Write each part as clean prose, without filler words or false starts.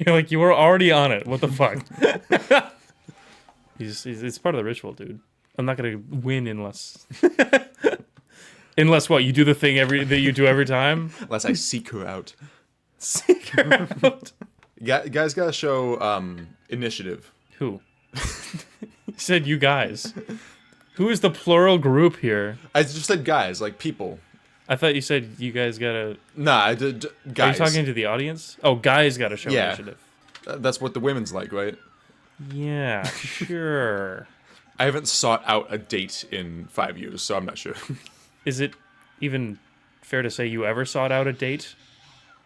You're like, you were already on it. What the fuck? It's part of the ritual, dude. I'm not gonna win unless unless what, you do the thing that you do every time. Unless I seek her out. Seek her out. Guys gotta show initiative. Who? You said you guys. Who is the plural group here? I just said guys, like people. I thought you said you guys gotta... Nah, I did guys. Are you talking to the audience? Oh, guys gotta show initiative. That's what the women's like, right? Yeah, sure. I haven't sought out a date in 5 years, so I'm not sure. Is it even fair to say you ever sought out a date?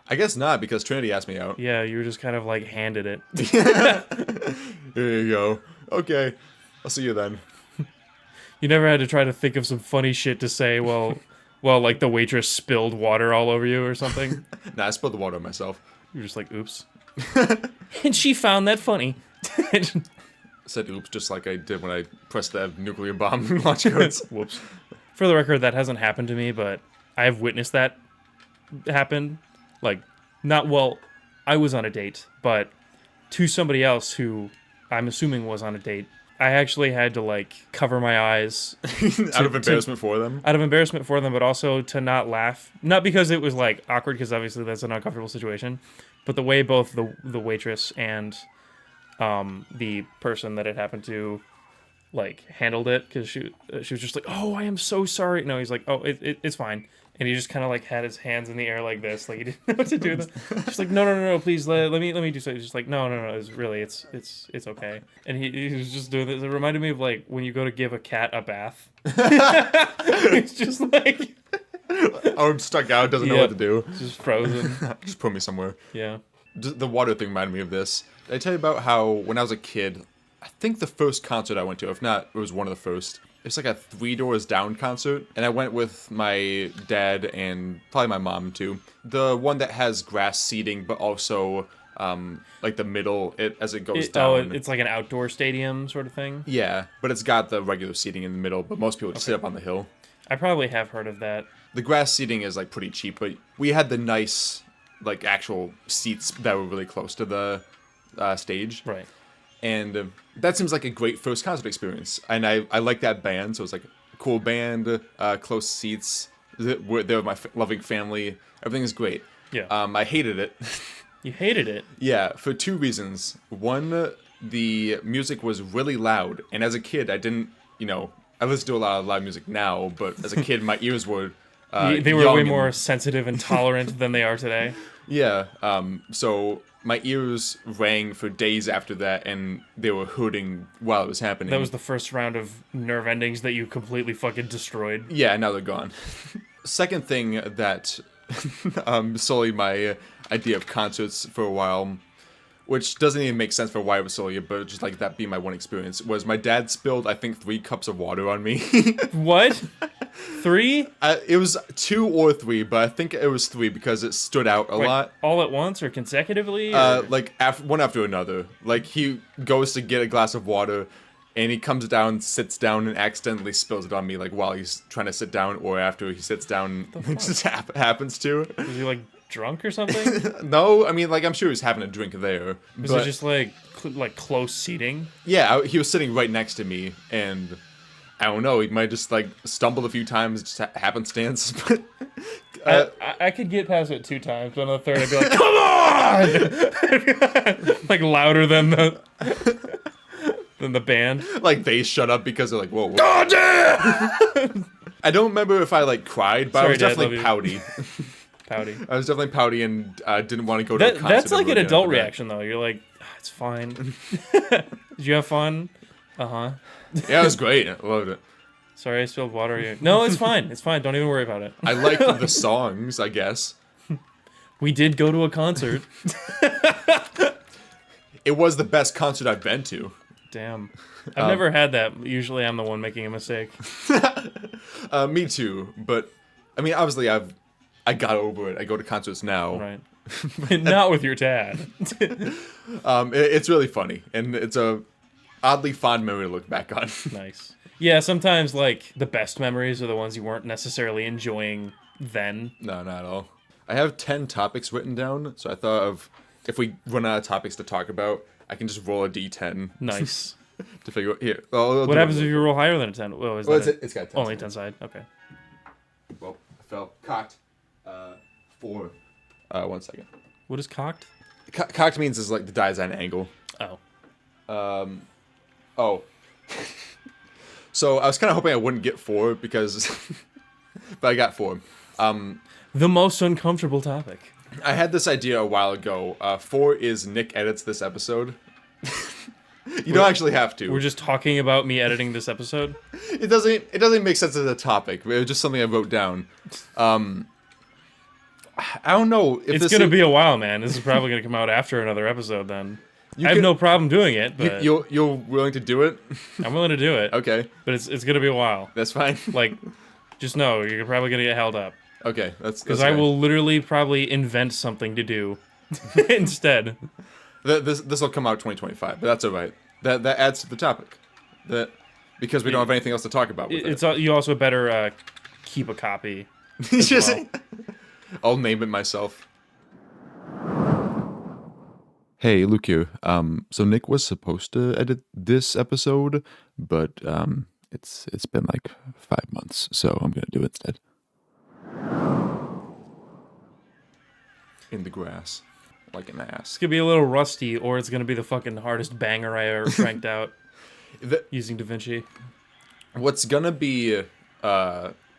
I guess not, because Trinity asked me out. Yeah, you were just kind of like handed it. Here you go. Okay, I'll see you then. You never had to try to think of some funny shit to say while like the waitress spilled water all over you or something? Nah, I spilled the water on myself. You're just like, oops. And she found that funny. I said oops just like I did when I pressed the nuclear bomb launch codes. Whoops. For the record, that hasn't happened to me, but I have witnessed that happen. Like, not, well, I was on a date, but to somebody else who I'm assuming was on a date. I actually had to, like, cover my eyes. Out of embarrassment for them? Out of embarrassment for them, but also to not laugh. Not because it was, like, awkward, because obviously that's an uncomfortable situation, but the way both the waitress and the person that it happened to, like, handled it, because she was just like, oh, I am so sorry. No, he's like, oh, it's fine. And he just kind of, like, had his hands in the air like this, like he didn't know what to do. She's like, no, please, let me do something. He's just like, no, it's really, it's okay. And he was just doing this. It reminded me of, like, when you go to give a cat a bath. It's just like... I'm stuck out, doesn't know what to do. It's just frozen. Just put me somewhere. Yeah. The water thing reminded me of this. Did I tell you about how, when I was a kid, I think the first concert I went to, if not, it was one of the first, it's like a Three Doors Down concert, and I went with my dad and probably my mom too. The one that has grass seating, but also like the middle as it goes down. Oh, it's like an outdoor stadium sort of thing? Yeah, but it's got the regular seating in the middle, but most people just sit up on the hill. I probably have heard of that. The grass seating is like pretty cheap, but we had the nice, like, actual seats that were really close to the stage. Right. And that seems like a great first concert experience. And I like that band, so it's like a cool band, close seats. They're with my loving family. Everything is great. Yeah. I hated it. You hated it? Yeah, for two reasons. One, the music was really loud. And as a kid, I didn't, I listen to a lot of loud music now, but as a kid, my ears were they were way more sensitive and tolerant than they are today. Yeah, so my ears rang for days after that, and they were hurting while it was happening. That was the first round of nerve endings that you completely fucking destroyed. Yeah, now they're gone. Second thing that sullied my idea of concerts for a while, which doesn't even make sense for why it was sullied, but just like that being my one experience, was my dad spilled, I think, 3 cups of water on me. What? 3? It was 2 or 3, but I think it was 3 because it stood out a lot. All at once or consecutively? Or? Like one after another. Like he goes to get a glass of water, and he comes down, sits down, and accidentally spills it on me, like while he's trying to sit down, or after he sits down. It just happens to. Was he like drunk or something? No, I mean, like, I'm sure he was having a drink there. Was it just like close seating? Yeah, he was sitting right next to me, and I don't know, he might just like stumbled a few times, just happenstance. But I could get past it 2 times, but on the third I'd be like, come on! Like louder than the band. Like they shut up because they're like, whoa. God damn! I don't remember if I like cried, but I was definitely pouty. Pouty. I was definitely pouty and didn't want to go to a concert. That's like an adult reaction, though. You're like, it's fine. Did you have fun? Uh-huh. Yeah, it was great. I loved it. Sorry, I spilled water. No, it's fine. It's fine. Don't even worry about it. I liked the songs, I guess. We did go to a concert. It was the best concert I've been to. Damn. I've never had that. Usually I'm the one making a mistake. Me too. But, I mean, obviously I got over it. I go to concerts now. Right. Not with your dad. It's really funny. And it's a oddly fond memory to look back on. Nice. Yeah, sometimes, like, the best memories are the ones you weren't necessarily enjoying then. No, not at all. I have 10 topics written down, so I thought of if we run out of topics to talk about, I can just roll a d10. Nice. To figure out here. I'll What happens if you roll higher than a 10? Well, it's got 10 only sides. 10 side. Okay. Well, I fell. Cocked. 4. 1 second. What is cocked? Cocked means is like the die is at an angle. Oh. Oh. So I was kind of hoping I wouldn't get 4 because, but I got 4. The most uncomfortable topic. I had this idea a while ago. 4 is Nick edits this episode. You don't actually have to. We're just talking about me editing this episode. It doesn't make sense as a topic. It was just something I wrote down. I don't know if It's gonna be a while, man. This is probably gonna come out after another episode. Then I have no problem doing it. But you're willing to do it? I'm willing to do it. Okay, but it's gonna be a while. That's fine. Like, just know you're probably gonna get held up. Okay, that's because I will literally probably invent something to do instead. This will come out 2025, but that's all right. That adds to the topic. Because we don't have anything else to talk about with it. You also better keep a copy. I'll name it myself. Hey, Luke here. So Nick was supposed to edit this episode, but it's been like 5 months, so I'm gonna do it instead. In the grass. Like an ass. It's gonna be a little rusty, or it's gonna be the fucking hardest banger I ever cranked out using DaVinci. What's gonna be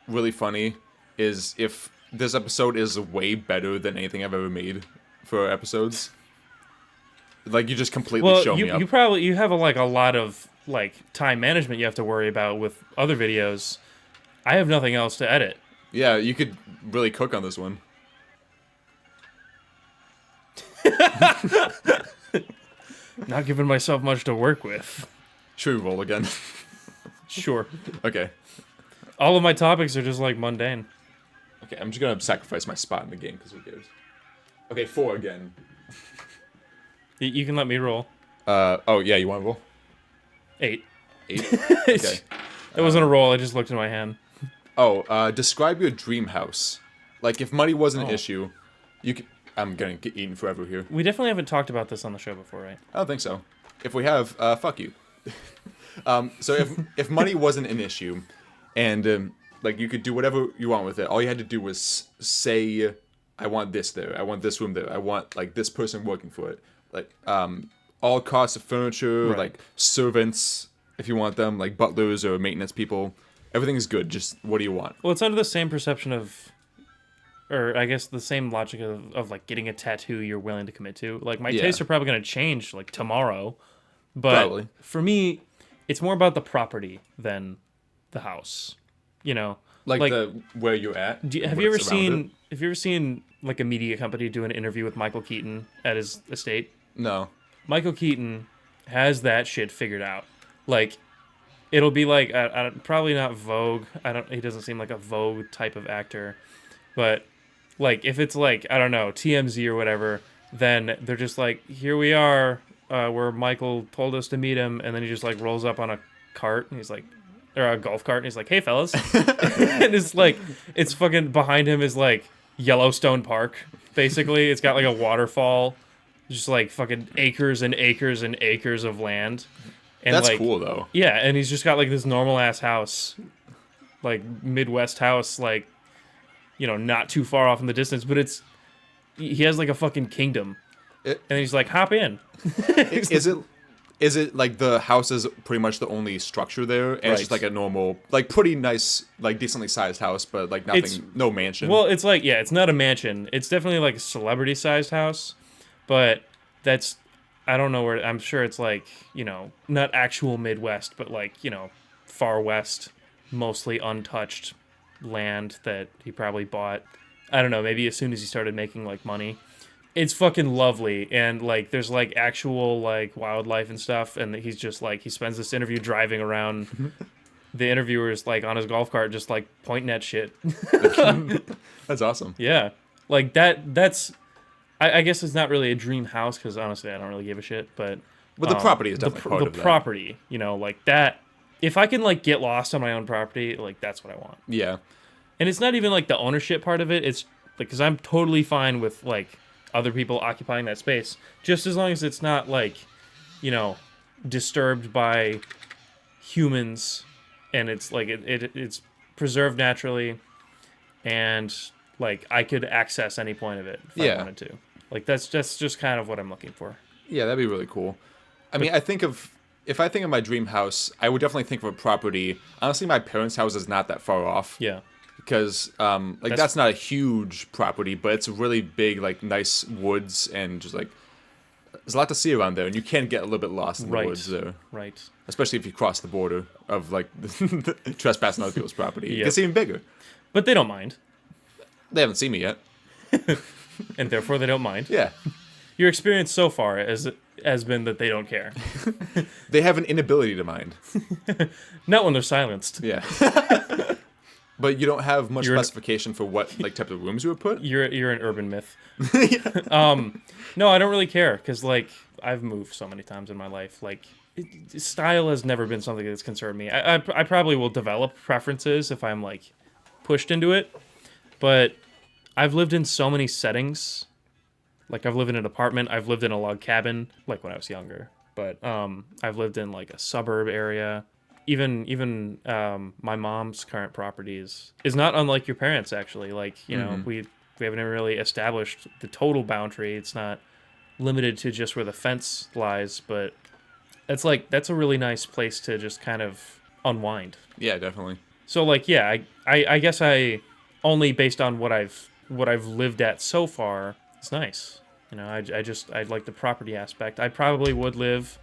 really funny is if this episode is way better than anything I've ever made for episodes. Like, you just completely show me up. You have a lot of time management you have to worry about with other videos. I have nothing else to edit. Yeah, you could really cook on this one. Not giving myself much to work with. Should we roll again? Sure. Okay. All of my topics are just mundane. Okay, I'm just gonna sacrifice my spot in the game because who cares? Okay, 4 again. You can let me roll. Oh yeah, you want to roll? 8. 8. Okay. It wasn't a roll. I just looked in my hand. Oh, describe your dream house. Like, if money wasn't an issue, you could. I'm gonna get eaten forever here. We definitely haven't talked about this on the show before, right? I don't think so. If we have, fuck you. So if money wasn't an issue, and you could do whatever you want with it, all you had to do was say, I want this there, I want this room there, I want this person working for it, all costs of furniture, right. Servants if you want them, butlers or maintenance people, everything is good. Just what do you want? Well, it's under the same perception of. Or I guess the same logic of getting a tattoo you're willing to commit to. My tastes are probably going to change tomorrow. But probably. For me, it's more about the property than the house. You know? Where you're at? Have you ever seen a media company do an interview with Michael Keaton at his estate? No. Michael Keaton has that shit figured out. It'll be probably not Vogue. He doesn't seem like a Vogue type of actor. But if it's I don't know, TMZ or whatever, then they're just here we are, where Michael told us to meet him, and then he just rolls up on a cart, and he's or a golf cart, and he's hey fellas, and it's fucking behind him is Yellowstone Park, basically. It's got a waterfall, just fucking acres and acres and acres of land. And that's cool though. Yeah, and he's just got this normal ass house, Midwest house, not too far off in the distance, but he has a fucking kingdom. And he's hop in. Is it the house is pretty much the only structure there, and it's just a normal, pretty nice, decently sized house, but nothing, no mansion? Well, it's it's not a mansion. It's definitely a celebrity sized house, but that's, I don't know where, I'm sure it's not actual Midwest, but far west, mostly untouched land that he probably bought, I don't know, maybe as soon as he started making money. It's fucking lovely, and there's actual wildlife and stuff, and he's just he spends this interview driving around the interviewers on his golf cart, just pointing at shit. That's awesome. Yeah, that's I guess it's not really a dream house, because honestly I don't really give a shit, but the property is definitely part of that. The property, that. If I can get lost on my own property, that's what I want. Yeah. And it's not even the ownership part of it. It's because I'm totally fine with other people occupying that space, just as long as it's not like, you know, disturbed by humans, and it's like it's preserved naturally, and like I could access any point of it if I wanted to. Like that's just kind of what I'm looking for. Yeah, that'd be really cool. I mean, if I think of my dream house, I would definitely think of a property. Honestly, my parents' house is not that far off. Yeah. Because that's not a huge property, but it's really big, like nice woods, and just like there's a lot to see around there, and you can get a little bit lost in the woods there. Right. Especially if you cross the border of like trespassing other people's property. It gets even bigger. But they don't mind. They haven't seen me yet. And therefore they don't mind. Yeah. Your experience so far has been that they don't care. They have an inability to mind. Not when they're silenced. Yeah. But you don't have much specification for what like type of rooms you would put? You're an urban myth. No, I don't really care, because like I've moved so many times in my life. Like style has never been something that's concerned me. I probably will develop preferences if I'm like pushed into it, but I've lived in so many settings. Like I've lived in an apartment, I've lived in a log cabin, like when I was younger. But I've lived in like a suburb area. Even my mom's current property is not unlike your parents, actually. Like, you know, we haven't really established the total boundary. It's not limited to just where the fence lies, but that's a really nice place to just kind of unwind. Yeah, definitely. So like, yeah, I guess I only based on what I've lived at so far, it's nice. You know, I like the property aspect. I probably would live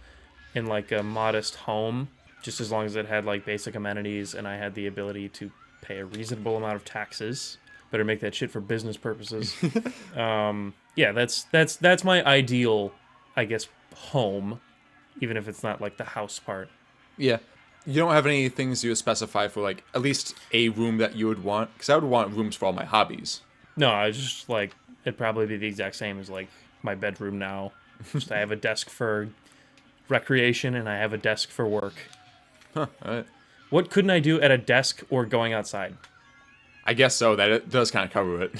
in like a modest home, just as long as it had like basic amenities and I had the ability to pay a reasonable amount of taxes. Better make that shit for business purposes. Yeah, that's my ideal, I guess, home, even if it's not like the house part. Yeah. You don't have any things you would specify for like at least a room that you would want? Because I would want rooms for all my hobbies. No, I just like it'd probably be the exact same as like my bedroom now. Just I have a desk for recreation and I have a desk for work. Huh, all right. What couldn't I do at a desk or going outside? I guess so. That it does kind of cover it.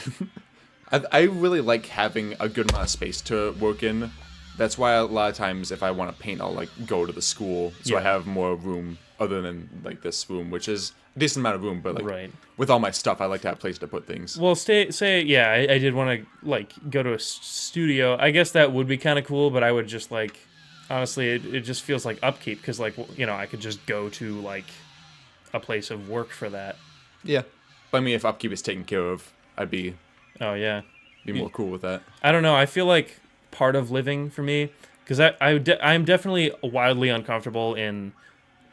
I really like having a good amount of space to work in. That's why a lot of times if I want to paint, I'll like go to the school so I have more room other than like this room, which is a decent amount of room. But like with all my stuff, I like to have a place to put things. Well, I did want to like go to a studio. I guess that would be kind of cool, but I would just like honestly, it just feels like upkeep because like you know I could just go to like a place of work for that. Yeah, but I mean if upkeep is taken care of, I'd be more cool with that. I don't know. I feel like part of living for me, because I'm definitely wildly uncomfortable in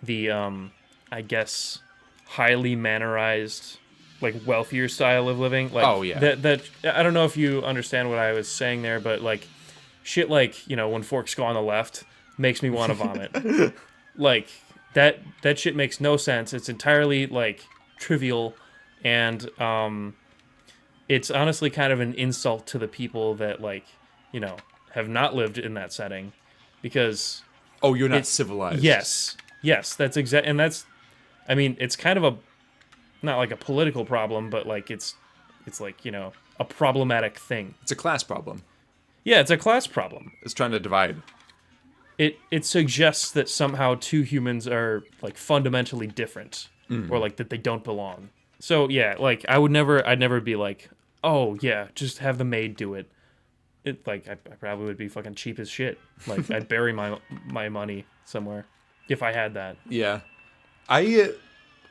the I guess highly mannerized like wealthier style of living. Like that I don't know if you understand what I was saying there, but like shit like, you know, when forks go on the left makes me want to vomit. Like that shit makes no sense. It's entirely like trivial, and it's honestly kind of an insult to the people that like, you know, have not lived in that setting, because you're not civilized. Yes, that's exact, and that's, I mean, it's kind of a not like a political problem, but like it's like, you know, a problematic thing. It's a class problem. Yeah, it's a class problem. It's trying to divide. It suggests that somehow two humans are like fundamentally different, or like that they don't belong. So yeah, like I'd never be like, oh yeah, just have the maid do it. It like I probably would be fucking cheap as shit. Like I'd bury my money somewhere if I had that. Yeah, I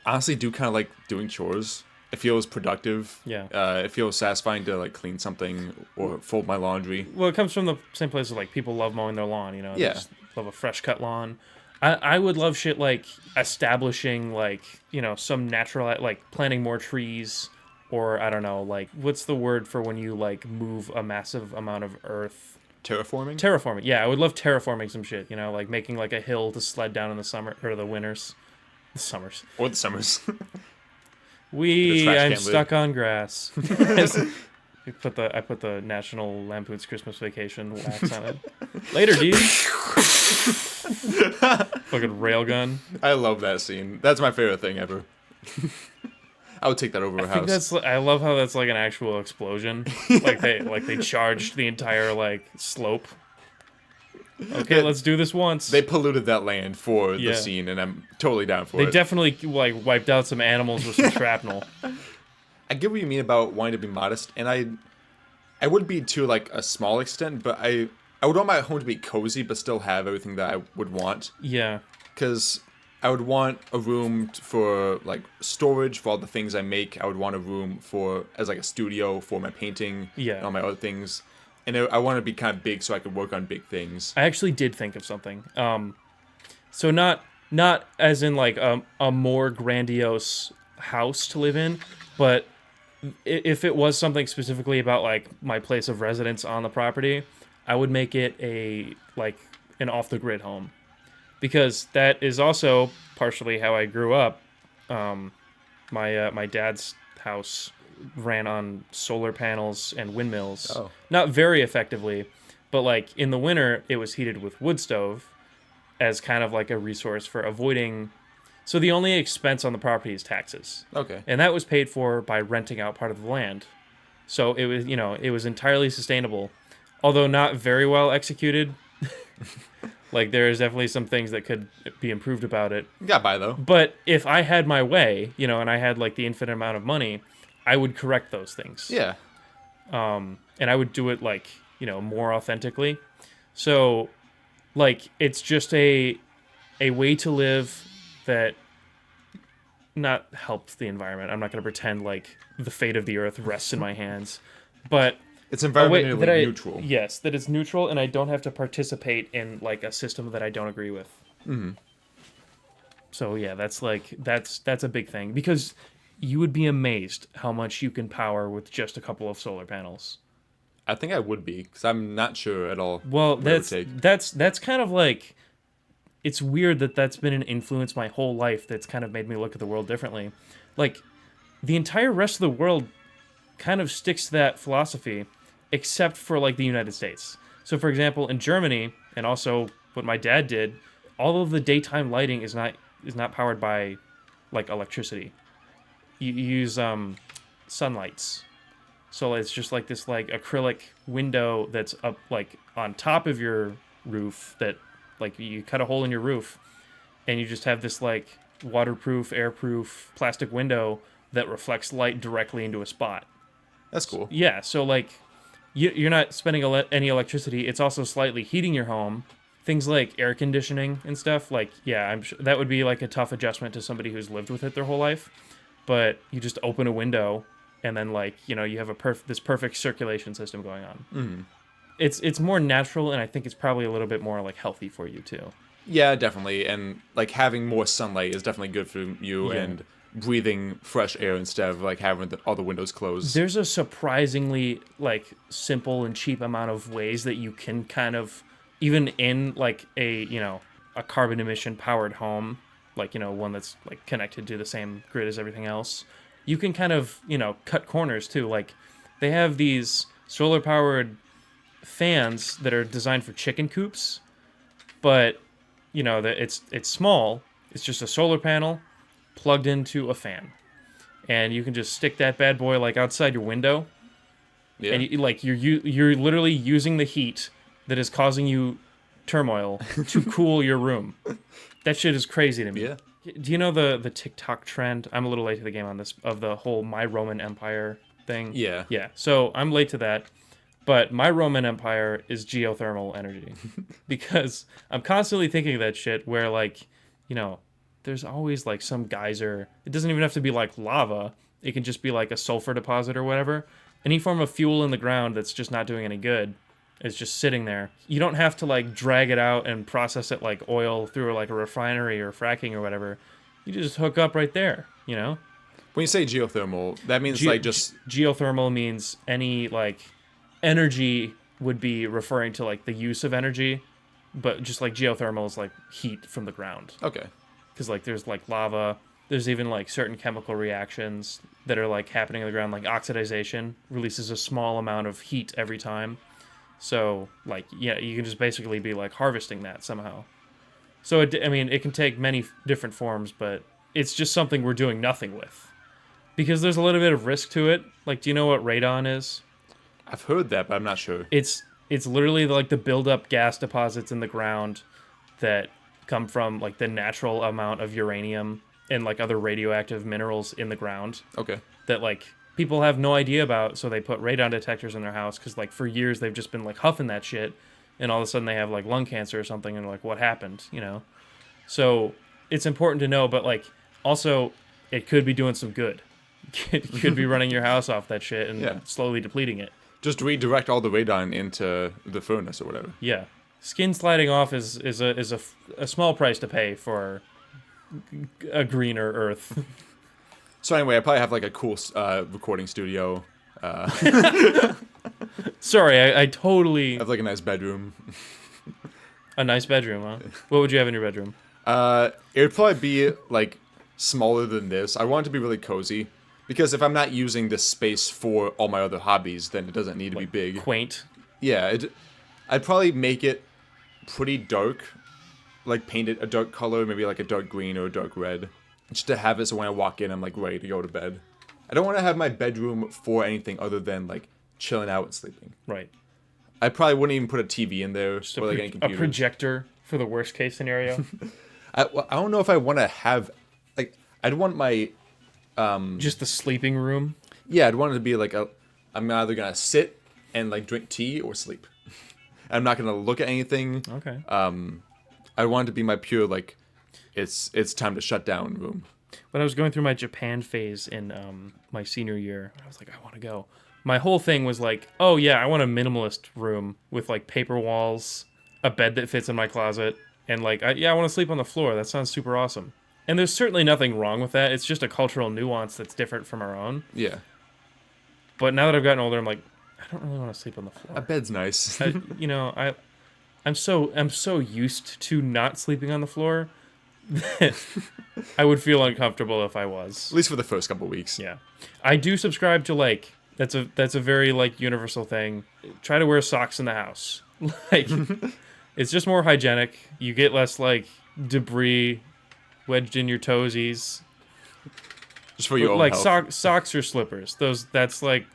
honestly do kind of like doing chores. It feels productive. Yeah. It feels satisfying to like clean something or fold my laundry. Well, it comes from the same place as like people love mowing their lawn. You know. Yeah. They just love a fresh cut lawn. I would love shit like establishing like, you know, some natural, like planting more trees. Or, I don't know, like, what's the word for when you, like, move a massive amount of earth? Terraforming? Terraforming, yeah. I would love terraforming some shit, you know, like making, like, a hill to sled down in the summer, or the winters. The summers. Or the summers. I'm stuck on grass. I put the National Lampoon's Christmas Vacation wax on it. Later, dude. Fucking railgun. I love that scene. That's my favorite thing ever. I would take that over a I think house. I love how that's like an actual explosion. They charged the entire like slope. Okay, let's do this once. They polluted that land for the Yeah. scene, and I'm totally down for They it. definitely like wiped out some animals with some shrapnel. I get what you mean about wanting to be modest, and I would be to like a small extent, but I would want my home to be cozy, but still have everything that I would want. Yeah. Because I would want a room for like storage for all the things I make. I would want a room for as like a studio for my painting Yeah. and all my other things. And I want to be kind of big so I could work on big things. I actually did think of something. So not as in like a more grandiose house to live in, but if it was something specifically about like my place of residence on the property, I would make it an off the grid home, because that is also partially how I grew up. My dad's house ran on solar panels and windmills. Oh. Not very effectively, but like in the winter it was heated with wood stove as kind of like a resource for avoiding. So the only expense on the property is taxes. Okay. And that was paid for by renting out part of the land. So it was, it was entirely sustainable, although not very well executed. Like there is definitely some things that could be improved about it. Got by though. But if I had my way, and I had like the infinite amount of money, I would correct those things. Yeah. And I would do it like, more authentically. So like it's just a way to live that not helps the environment. I'm not going to pretend like the fate of the earth rests in my hands, but It's environmentally that neutral. Yes, that it's neutral, and I don't have to participate in like a system that I don't agree with. Mm-hmm. So yeah, that's a big thing, because you would be amazed how much you can power with just a couple of solar panels. I think I would be, because I'm not sure at all. Well, what it would take. that's kind of like, it's weird that that's been an influence my whole life that's kind of made me look at the world differently. Like, the entire rest of the world kind of sticks to that philosophy, except for like the United States. So for example, in Germany, and also what my dad did, all of the daytime lighting is not powered by like electricity. You use sunlights. So it's just like this like acrylic window that's up like on top of your roof, that like you cut a hole in your roof, and you just have this like waterproof, airproof plastic window that reflects light directly into a spot. That's cool. Yeah, so like you're not spending any electricity. It's also slightly heating your home. Things like air conditioning and stuff, like, yeah, I'm sure that would be like a tough adjustment to somebody who's lived with it their whole life. But you just open a window, and then like, you have this perfect circulation system going on. Mm-hmm. It's more natural, and I think it's probably a little bit more like healthy for you too. Yeah, definitely. And like having more sunlight is definitely good for you, and breathing fresh air instead of like having all the windows closed. There's a surprisingly like simple and cheap amount of ways that you can kind of, even in like a carbon emission powered home, like one that's like connected to the same grid as everything else, you can kind of cut corners too. Like they have these solar powered fans that are designed for chicken coops, but that it's small. It's just a solar panel plugged into a fan, and you can just stick that bad boy like outside your window. Yeah. And you're literally using the heat that is causing you turmoil to cool your room. That shit is crazy to me. Yeah. Do you know the TikTok trend? I'm a little late to the game on this, of the whole My Roman Empire thing. Yeah. Yeah. So I'm late to that. But my Roman Empire is geothermal energy, because I'm constantly thinking of that shit where like, there's always like some geyser. It doesn't even have to be like lava. It can just be like a sulfur deposit or whatever. Any form of fuel in the ground that's just not doing any good is just sitting there. You don't have to like drag it out and process it like oil through like a refinery or fracking or whatever. You just hook up right there, When you say geothermal, that means like just... Geothermal means any like... Energy would be referring to like the use of energy, but just like geothermal is like heat from the ground. Okay. Because like there's like lava, there's even like certain chemical reactions that are like happening on the ground, like oxidization releases a small amount of heat every time. So like, yeah, you can just basically be like harvesting that somehow. So it can take many different forms, but it's just something we're doing nothing with. because there's a little bit of risk to it. Like, do you know what radon is? I've heard that, but I'm not sure. It's literally like the buildup gas deposits in the ground that come from like the natural amount of uranium and like other radioactive minerals in the ground Okay. that like people have no idea about, so they put radon detectors in their house because like for years they've just been like huffing that shit, and all of a sudden they have like lung cancer or something, and like what happened, you know? So it's important to know, but like also it could be doing some good. It could be running your house off that shit and Yeah. slowly depleting it. Just redirect all the radon into the furnace or whatever. Yeah, skin sliding off is a small price to pay for a greener Earth. So anyway, I probably have like a cool recording studio. Sorry, I totally I have like a nice bedroom. a nice bedroom, huh? What would you have in your bedroom? It would probably be like smaller than this. I want it to be really cozy. Because if I'm not using this space for all my other hobbies, then it doesn't need to be big. Quaint. Yeah, I'd probably make it pretty dark. Like paint it a dark color, maybe like a dark green or a dark red. Just to have it so when I walk in, I'm like ready to go to bed. I don't want to have my bedroom for anything other than like chilling out and sleeping. Right. I probably wouldn't even put a TV in there Just or like any a computer. projector for the worst case scenario. I don't know if I want to have like I'd want my Just the sleeping room. yeah, I'd want it to be like I'm either gonna sit and like drink tea or sleep. I'm not gonna look at anything. Okay. I want it to be my pure like it's time to shut down room. When I was going through my Japan phase in my senior year, I was like, I want to go. My whole thing was like, oh yeah, I want a minimalist room with like paper walls, a bed that fits in my closet, and like, I want to sleep on the floor. That sounds super awesome. And there's certainly nothing wrong with that. It's just a cultural nuance that's different from our own. Yeah. But now that I've gotten older, I'm like, I don't really want to sleep on the floor. A bed's nice. I'm so used to not sleeping on the floor that I would feel uncomfortable if I was. At least for the first couple weeks. Yeah. I do subscribe to like that's a very like universal thing. Try to wear socks in the house. Like it's just more hygienic. You get less like debris wedged in your toesies. Just for your own like health. socks or slippers. That's like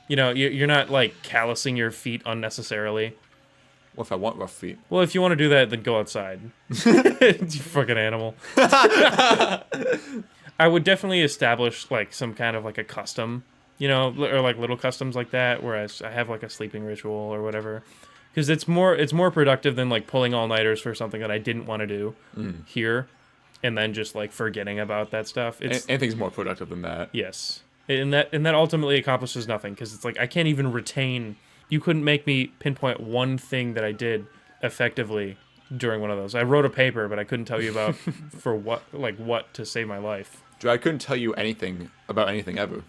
you're not like callousing your feet unnecessarily. What if I want rough feet? Well, if you want to do that, then go outside. You fucking animal. I would definitely establish like some kind of like a custom, or like little customs like that, whereas I have like a sleeping ritual or whatever. Because it's more productive than like pulling all-nighters for something that I didn't want to do here, and then just like forgetting about that stuff. Anything's more productive than that. Yes, and that ultimately accomplishes nothing because it's like I can't even retain. You couldn't make me pinpoint one thing that I did effectively during one of those. I wrote a paper, but I couldn't tell you about for what to save my life. Drew, I couldn't tell you anything about anything ever.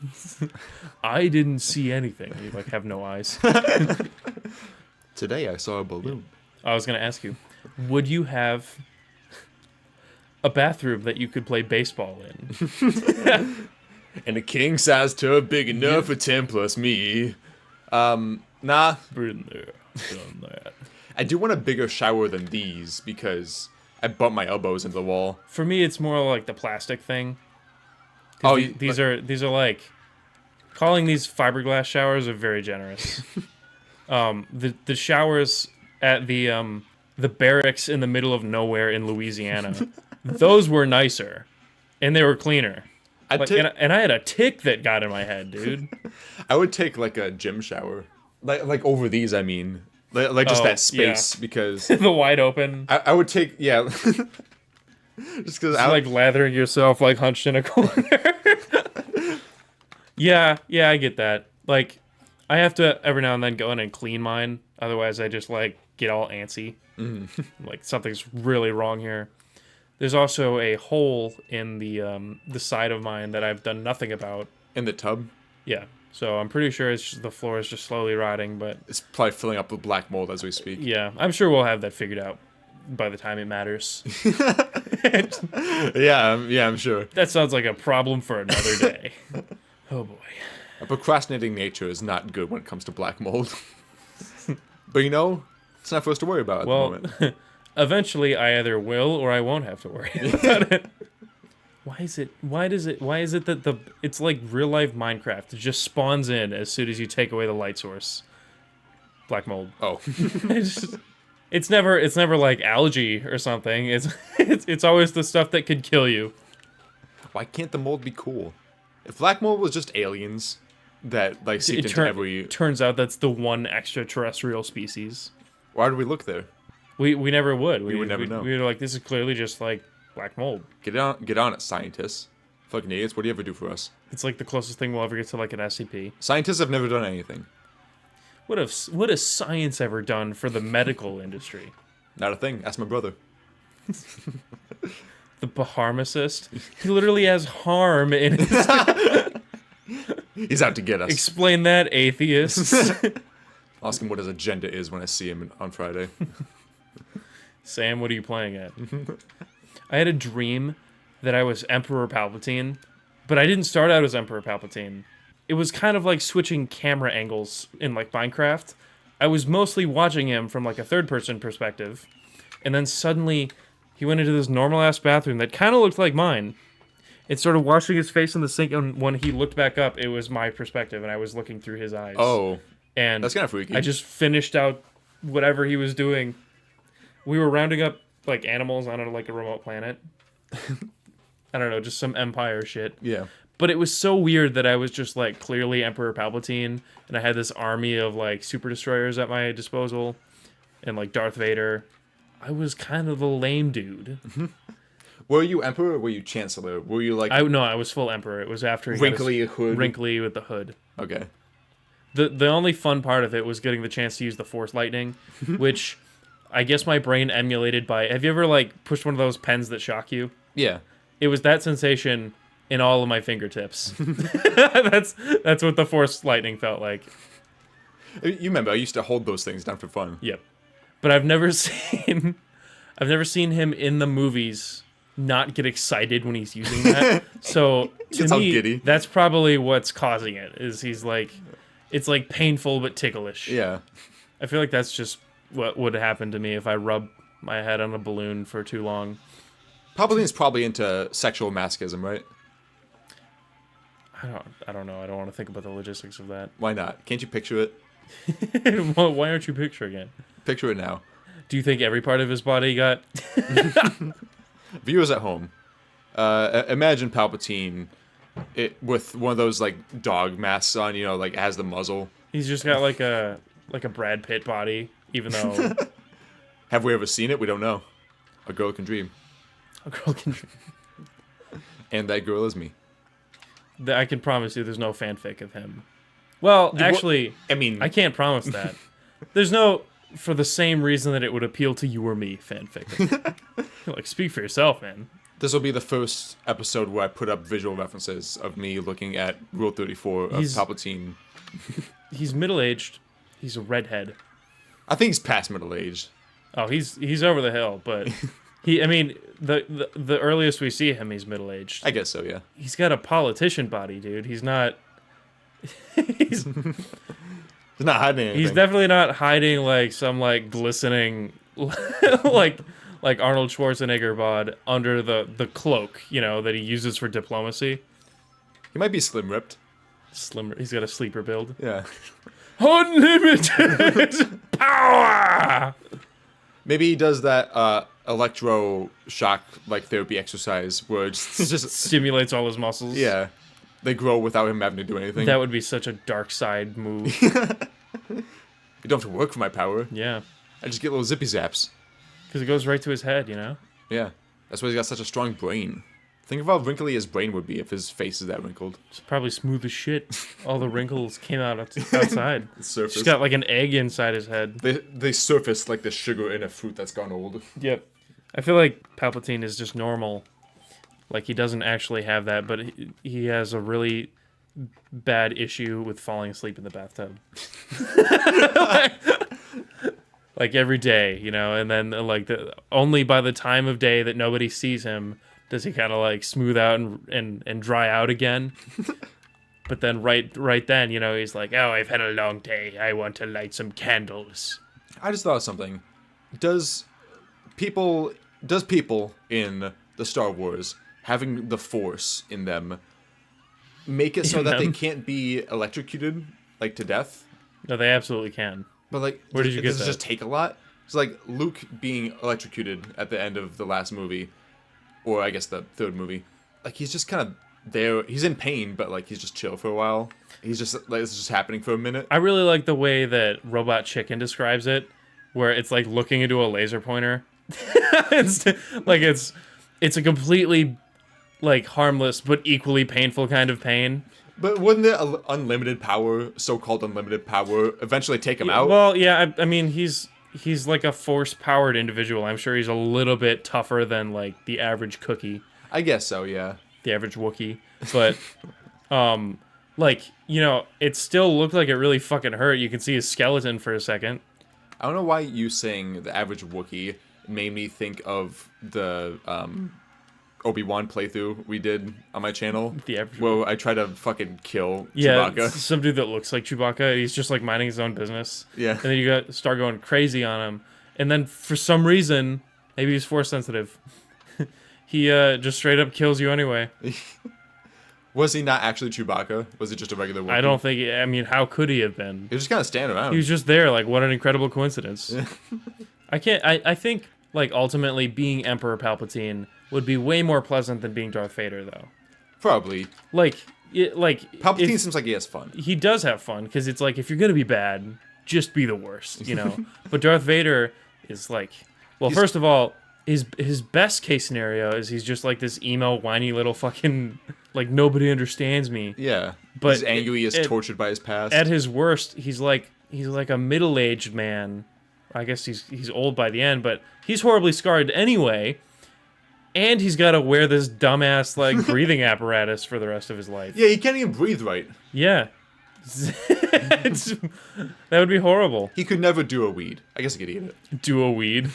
I didn't see anything. You like have no eyes. Today I saw a balloon. I was gonna ask you, would you have a bathroom that you could play baseball in? And a king size tub big enough for 10 plus me. Nah. Been there, done that. I do want a bigger shower than these because I bumped my elbows into the wall. For me, it's more like the plastic thing. Oh, these are like calling these fiberglass showers are very generous. The showers at the barracks in the middle of nowhere in Louisiana, those were nicer, and they were cleaner. And I had a tick that got in my head, dude. I would take like a gym shower, like over these. I mean, like just that space because the wide open. I would take just because I like lathering yourself like hunched in a corner. Yeah, I get that. Like, I have to every now and then go in and clean mine. Otherwise, I just like get all antsy. Like something's really wrong here. There's also a hole in the side of mine that I've done nothing about. in the tub. Yeah, so I'm pretty sure the floor is just slowly rotting, but It's probably filling up with black mold as we speak. yeah, I'm sure we'll have that figured out by the time it matters. Yeah, I'm sure. That sounds like a problem for another day. Oh boy. A procrastinating nature is not good when it comes to black mold. But it's not for us to worry about at the Well, moment. eventually I either will or I won't have to worry about it. Why is it? Why is it that it's like real life Minecraft? It just spawns in as soon as you take away the light source. Black mold. Oh. It's never like algae or something. It's always the stuff that could kill you. Why can't the mold be cool? If black mold was just aliens that like seeped into every... Turns out that's the one extraterrestrial species. Why did we look there? We never would. We would never know. We were like, this is clearly just like black mold. Get on it, scientists. Fucking idiots. What do you ever do for us? It's like the closest thing we'll ever get to like an SCP. Scientists have never done anything. What has science ever done for the medical industry? Not a thing. Ask my brother. The Baharmacist. He literally has harm in his... He's out to get us. Explain that, atheists. I'll ask him what his agenda is when I see him on Friday. Sam, what are you playing at? I had a dream that I was Emperor Palpatine, but I didn't start out as Emperor Palpatine. It was kind of like switching camera angles in like Minecraft. I was mostly watching him from like a third-person perspective, and then suddenly he went into this normal-ass bathroom that kind of looked like mine. It started washing his face in the sink, and when he looked back up, it was my perspective, and I was looking through his eyes. Oh, and that's kind of freaky. I just finished out whatever he was doing. We were rounding up like animals on like a remote planet. I don't know, just some Empire shit. Yeah. But it was so weird that I was just like clearly Emperor Palpatine, and I had this army of like super destroyers at my disposal, and like Darth Vader. I was kind of the lame dude. Were you Emperor or were you Chancellor? Were you like... I was full Emperor. It was after he wrinkly hood? Wrinkly with the hood. Okay. The only fun part of it was getting the chance to use the Force Lightning, which I guess my brain emulated by... Have you ever like pushed one of those pens that shock you? Yeah. It was that sensation in all of my fingertips. That's what the Force Lightning felt like. You remember, I used to hold those things down for fun. Yep. But I've never seen him in the movies not get excited when he's using that. So to me, giddy. That's probably what's causing it. Is he's like, it's like painful but ticklish. Yeah. I feel like that's just what would happen to me if I rub my head on a balloon for too long. Palpatine's probably into sexual masochism, right? I don't know. I don't want to think about the logistics of that. Why not? Can't you picture it? Why aren't you picturing it? Picture it now. Do you think every part of his body got... Viewers at home, imagine Palpatine with one of those like dog masks on, you know, like has the muzzle. He's just got like a Brad Pitt body, even though... Have we ever seen it? We don't know. A girl can dream. A girl can dream. And that girl is me. I can promise you there's no fanfic of him. Well, actually, I mean... I can't promise that. There's no... For the same reason that it would appeal to you or me, fanfic. Like, speak for yourself, man. This will be the first episode where I put up visual references of me looking at Rule 34 of Palpatine. He's middle-aged. He's a redhead. I think he's past middle-aged. Oh, he's over the hill, but... the earliest we see him, he's middle-aged. I guess so, yeah. He's got a politician body, dude. He's not... He's not hiding anything. He's definitely not hiding like some like glistening like Arnold Schwarzenegger bod under the cloak, you know, that he uses for diplomacy. He might be slim ripped. He's got a sleeper build. Yeah. Unlimited power. Maybe he does that electroshock like therapy exercise where it just stimulates all his muscles. Yeah. They grow without him having to do anything. That would be such a dark side move. You don't have to work for my power. Yeah. I just get little zippy zaps. Because it goes right to his head, you know? Yeah. That's why he's got such a strong brain. Think of how wrinkly his brain would be if his face is that wrinkled. It's probably smooth as shit. All the wrinkles came out outside. Surface. He's got like an egg inside his head. They surface like the sugar in a fruit that's gone old. Yep. I feel like Palpatine is just normal. Like, he doesn't actually have that, but he has a really bad issue with falling asleep in the bathtub. like every day, you know, and then like only by the time of day that nobody sees him does he kind of like smooth out and dry out again. But then right then, you know, he's like, oh, I've had a long day. I want to light some candles. I just thought of something. Does people in the Star Wars having the Force in them make it so In that they them? can't be electrocuted like to death. No, they absolutely can. But like, Where did you get does it that? just take a lot? So like Luke being electrocuted at the end of the last movie, or I guess the third movie, like he's just kind of there. He's in pain, but like he's just chill for a while. He's just like it's just happening for a minute. I really like the way that Robot Chicken describes it, where it's like looking into a laser pointer. it's like it's a completely like harmless but equally painful kind of pain. But wouldn't the unlimited power, so-called unlimited power, eventually take him out? Well, yeah, I mean he's like a force-powered individual. I'm sure he's a little bit tougher than like the average cookie, I guess so, yeah. the average Wookiee, but like, you know, it still looked like it really fucking hurt. You can see his skeleton for a second. I don't know why you saying the average Wookiee made me think of the Obi-Wan playthrough we did on my channel. The average where I try to fucking kill Yeah, Chewbacca. some dude that looks like Chewbacca. He's just like minding his own business. Yeah. And then you start going crazy on him. And then for some reason, maybe he's force sensitive. He just straight up kills you anyway. Was he not actually Chewbacca? Was it just a regular Wookiee? I don't think. I mean, how could he have been? He was just kind of standing around. He was just there. Like, what an incredible coincidence. I can't. I think like ultimately being Emperor Palpatine would be way more pleasant than being Darth Vader, though. Probably. Like Palpatine seems like he has fun. He does have fun because it's like if you're gonna be bad, just be the worst, you know. But Darth Vader is like, well, first of all, his best case scenario is he's just like this emo, whiny little fucking like nobody understands me. Yeah. But he's angry, he's tortured by his past. At his worst, he's like a middle-aged man. I guess he's old by the end, but he's horribly scarred anyway. And he's got to wear this dumbass like breathing apparatus for the rest of his life. Yeah, he can't even breathe right. Yeah. That would be horrible. He could never do a weed. I guess he could eat it. Do a weed?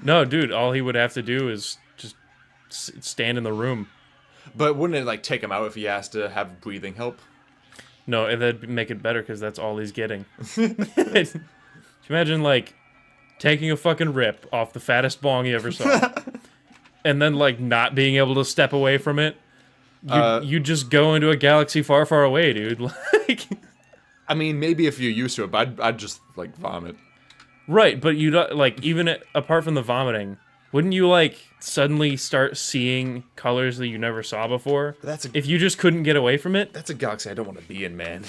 No, dude, all he would have to do is just stand in the room. But wouldn't it like take him out if he has to have breathing help? No, and that'd make it better because that's all he's getting. Can you imagine like taking a fucking rip off the fattest bong you ever saw, and then like not being able to step away from it? You just go into a galaxy far, far away, dude. Like, I mean, maybe if you're used to it, but I'd just like vomit. Right, but you don't like even apart from the vomiting. Wouldn't you like suddenly start seeing colors that you never saw before? If you just couldn't get away from it. That's a galaxy I don't want to be in, man.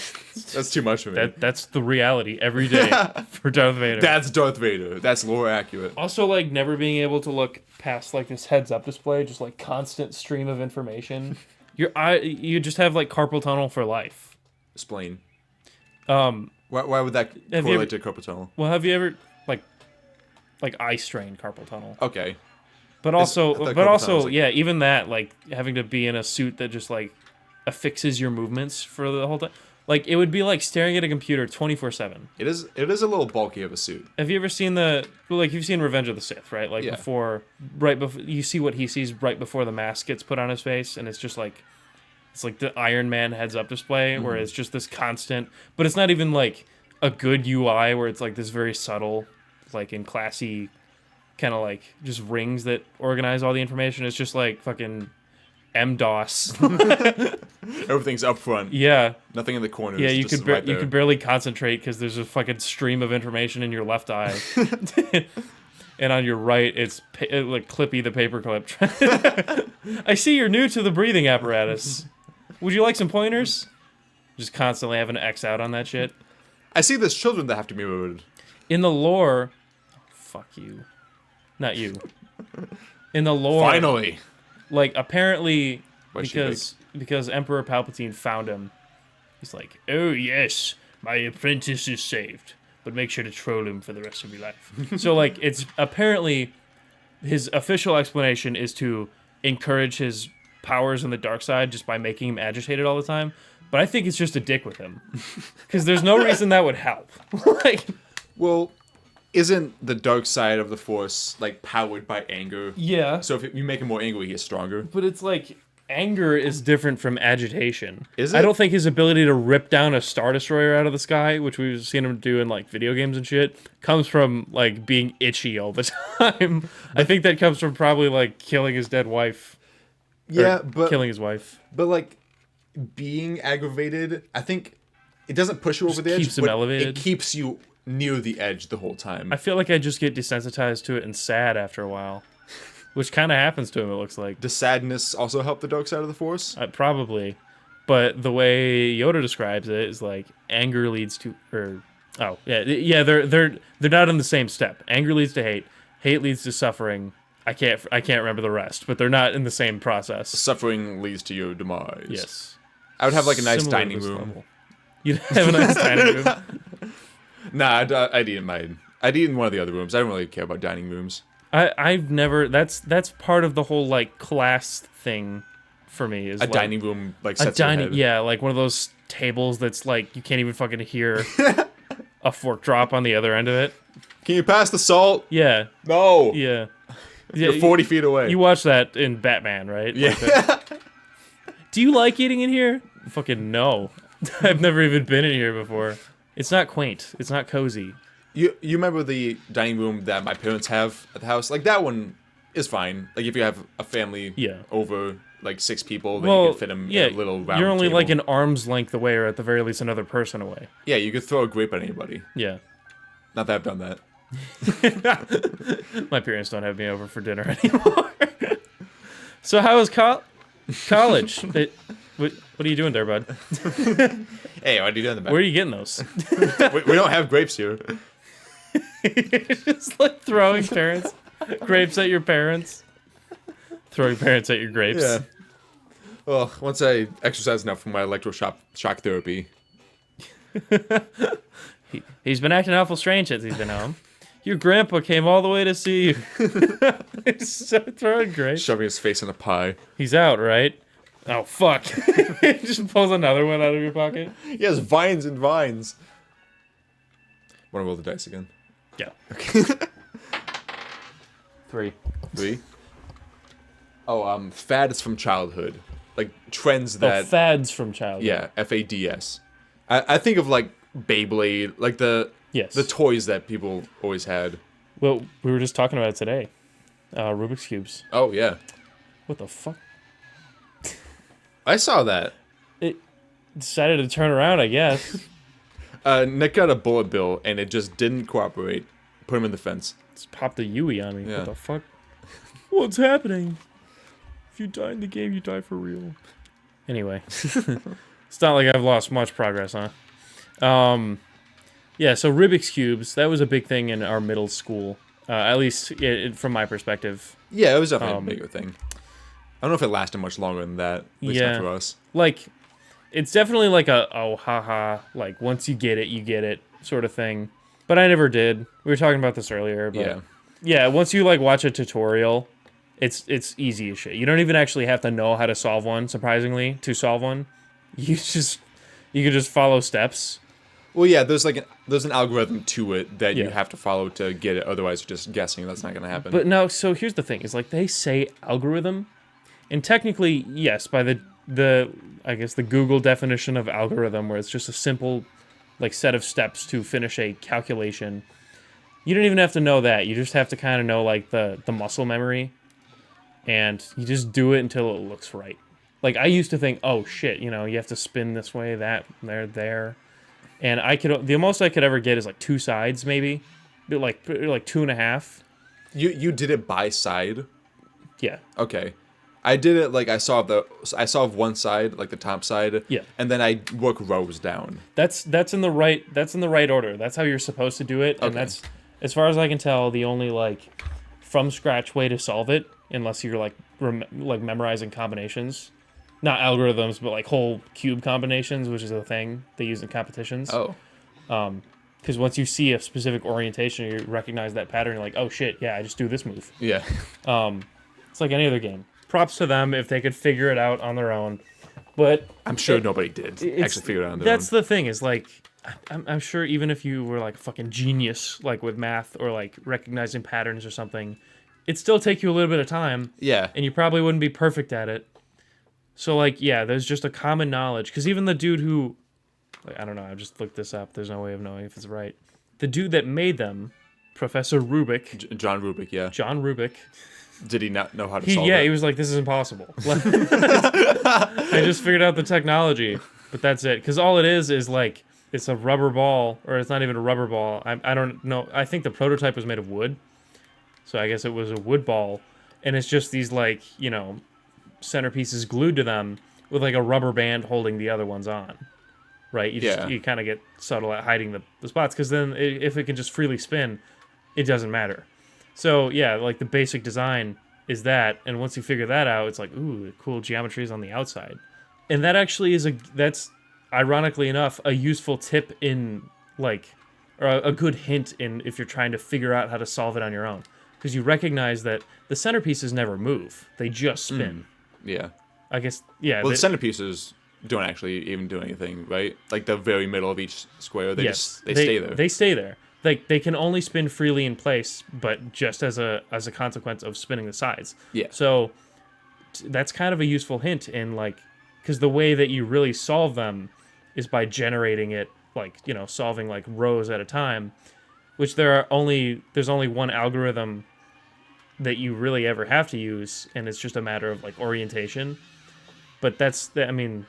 That's too much for me. That's the reality every day for Darth Vader. That's Darth Vader. That's lore accurate. Also, like never being able to look past like this heads-up display, just like constant stream of information. You just have like carpal tunnel for life. Explain. Why would that correlate to carpal tunnel? Well, have you ever like eye strain carpal tunnel? Okay. But also, like, yeah, even that, like having to be in a suit that just like affixes your movements for the whole time. Like it would be like staring at a computer 24/7. It is a little bulky of a suit. Have you ever seen you've seen Revenge of the Sith, right? Like right before you see what he sees right before the mask gets put on his face, and it's just like it's like the Iron Man heads up display where it's just this constant, but it's not even like a good UI where it's like this very subtle, like in classy kind of like just rings that organize all the information. It's just like fucking M-DOS. Everything's up front. Yeah. Nothing in the corners. Yeah, you just could you could barely concentrate because there's a fucking stream of information in your left eye. And on your right, it's like Clippy the paperclip. I see you're new to the breathing apparatus. Would you like some pointers? Just constantly having to X out on that shit. I see there's children that have to be moved. In the lore... fuck you. Not you. In the lore... Finally! Like, apparently, because Emperor Palpatine found him, he's like, oh yes, my apprentice is saved, but make sure to troll him for the rest of your life. So, like, it's apparently his official explanation is to encourage his powers on the dark side just by making him agitated all the time. But I think it's just a dick with him. Because there's no reason that would help. Like, well, isn't the dark side of the Force, like, powered by anger? Yeah. So if you make him more angry, he gets stronger? But it's like, anger is different from agitation. Is it? I don't think his ability to rip down a Star Destroyer out of the sky, which we've seen him do in, like, video games and shit, comes from, like, being itchy all the time. I think that comes from probably, like, killing his dead wife. Yeah, Or but killing his wife. like being aggravated, I think it doesn't push you over the edge, keeps him but elevated. it keeps you near the edge the whole time. I feel like I just get desensitized to it and sad after a while, which kind of happens to him. It looks like Does sadness also help the dark side of the Force? probably, but the way Yoda describes it is like anger leads to, or oh yeah, they're not in the same step. Anger leads to hate. Hate leads to suffering. I can't remember the rest, but they're not in the same process. Suffering leads to your demise. Yes. I would have like a nice Similar dining to this room. level. You'd have a nice dining room. Nah, I'd eat in mine. I'd eat in one of the other rooms. I don't really care about dining rooms. I've never. That's part of the whole like class thing for me. Is A like, dining room like a sets your dining, head. yeah, like one of those tables that's like you can't even fucking hear a fork drop on the other end of it. Can you pass the salt? Yeah, No. yeah. You're 40 feet away. You watch that in Batman, right? Yeah. Like do you like eating in here? Fucking no. I've never even been in here before. It's not quaint. It's not cozy. You remember the dining room that my parents have at the house? Like that one is fine. Like if you have a family over like 6 people, then you can fit them in a little round you're only table. like an arm's length away, or at the very least another person away. Yeah, you could throw a grape at anybody. Yeah. Not that I've done that. My parents don't have me over for dinner anymore. So how was college? What are you doing there, bud? Hey, what are you doing in the back? Where are you getting those? we don't have grapes here. Just like throwing grapes at your parents. Throwing parents at your grapes. Yeah. Well, once I exercise enough for my electroshock therapy. He's been acting awful strange since he's been home. Your grandpa came all the way to see you. Just throwing grapes. Shoving his face in a pie. He's out, right? Oh, fuck. Just pulls another one out of your pocket. He has vines and vines. Want to roll the dice again? Yeah. Okay. 3. 3. Oh, fads from childhood. Like trends that... fads from childhood. Yeah, FADS. I think of like Beyblade, like the toys that people always had. Well, we were just talking about it today. Rubik's Cubes. Oh, yeah. What the fuck? I saw that. It decided to turn around, I guess. Nick got a bullet bill, and it just didn't cooperate. Put him in the fence. Just popped a Yui on me. Yeah. What the fuck? What's happening? If you die in the game, you die for real. Anyway. It's not like I've lost much progress, huh? Yeah, so Rubik's Cubes, that was a big thing in our middle school. At least from my perspective. Yeah, it was definitely a bigger thing. I don't know if it lasted much longer than that. At least not for us. Like, it's definitely like a, oh, haha, like, once you get it sort of thing. But I never did. We were talking about this earlier, but yeah, once you, like, watch a tutorial, it's easy as shit. You don't even actually have to know how to solve one, surprisingly, to solve one. You can just follow steps. Well, yeah, there's an algorithm to it that you have to follow to get it. Otherwise, you're just guessing. That's not going to happen. But no, so here's the thing: is like they say algorithm, and technically, yes, by the I guess the Google definition of algorithm, where it's just a simple, like, set of steps to finish a calculation. You don't even have to know that. You just have to kind of know like the muscle memory, and you just do it until it looks right. Like, I used to think, oh shit, you have to spin this way, that, there. And the most I could ever get is like 2 sides, maybe. Like 2.5. You did it by side? Yeah. Okay. I did it like I saw one side, like the top side. Yeah. And then I work rows down. That's in the right order. That's how you're supposed to do it. And that's, as far as I can tell, the only like from scratch way to solve it, unless you're like memorizing combinations. Not algorithms, but like whole cube combinations, which is a thing they use in competitions. Oh. Because once you see a specific orientation, you recognize that pattern, you're like, oh shit, yeah, I just do this move. Yeah. It's like any other game. Props to them if they could figure it out on their own. But I'm sure nobody did actually figure it out on their own. That's the thing, is like, I'm sure even if you were like a fucking genius, like with math or like recognizing patterns or something, it'd still take you a little bit of time. Yeah. And you probably wouldn't be perfect at it. So, like, yeah, there's just a common knowledge. Because even the dude who... Like, I don't know, I just looked this up. There's no way of knowing if it's right. The dude that made them, Professor Rubik, John Rubik, yeah. John Rubik. Did he not know how to solve it? Yeah, he was like, this is impossible. I just figured out the technology, but that's it. Because all it is like, it's a rubber ball, or it's not even a rubber ball. I don't know. I think the prototype was made of wood. So I guess it was a wood ball. And it's just these, like, you know, centerpieces glued to them with, like, a rubber band holding the other ones on. Right? You kind of get subtle at hiding the spots. Because then if it can just freely spin, it doesn't matter. So, yeah, like, the basic design is that. And once you figure that out, it's like, ooh, cool geometry is on the outside. And that actually that's, ironically enough, a useful tip in, like, or a good hint in if you're trying to figure out how to solve it on your own. Because you recognize that the centerpieces never move. They just spin. Yeah. I guess, yeah. Well, the centerpieces don't actually even do anything, right? Like the very middle of each square, they stay there. They stay there. Like, they can only spin freely in place, but just as a consequence of spinning the sides. Yeah. So that's kind of a useful hint in, like, because the way that you really solve them is by generating it, like, you know, solving like rows at a time, which there's only one algorithm that you really ever have to use, and it's just a matter of like orientation. But I mean,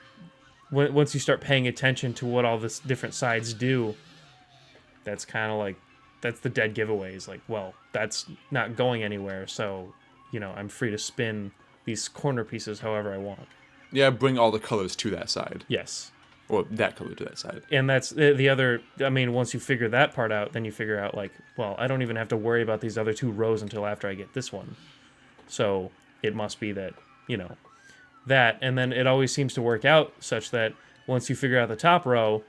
once you start paying attention to what all this different sides do, that's kind of like, that's the dead giveaways. Like, well, that's not going anywhere, so, you know, I'm free to spin these corner pieces however I want. Yeah, bring all the colors to that side. Yes. Or that color to that side. And that's the other, I mean, once you figure that part out, then you figure out, like, well, I don't even have to worry about these other two rows until after I get this one. So it must be that, you know, that. And then it always seems to work out such that once you figure out the top row,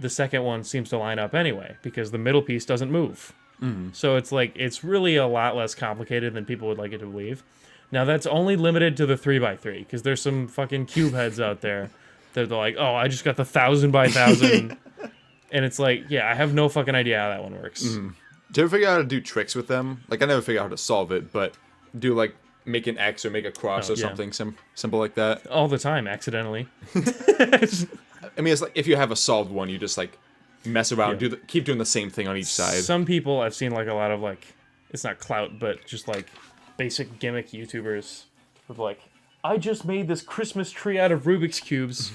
the second one seems to line up anyway, because the middle piece doesn't move. Mm-hmm. So it's like, it's really a lot less complicated than people would like it to believe. Now, that's only limited to the 3x3, because there's some fucking cube heads out there that they're like, oh, I just got the 1,000 by 1,000. And it's like, yeah, I have no fucking idea how that one works. Mm. Do you ever figure out how to do tricks with them? Like, I never figured out how to solve it, but do, like, make an X or make a cross or something simple like that? All the time, accidentally. I mean, it's like, if you have a solved one, you just, like, mess around, keep doing the same thing on each side. Some people, I've seen, like, a lot of, like, it's not clout, but just, like, basic gimmick YouTubers with, like, I just made this Christmas tree out of Rubik's Cubes.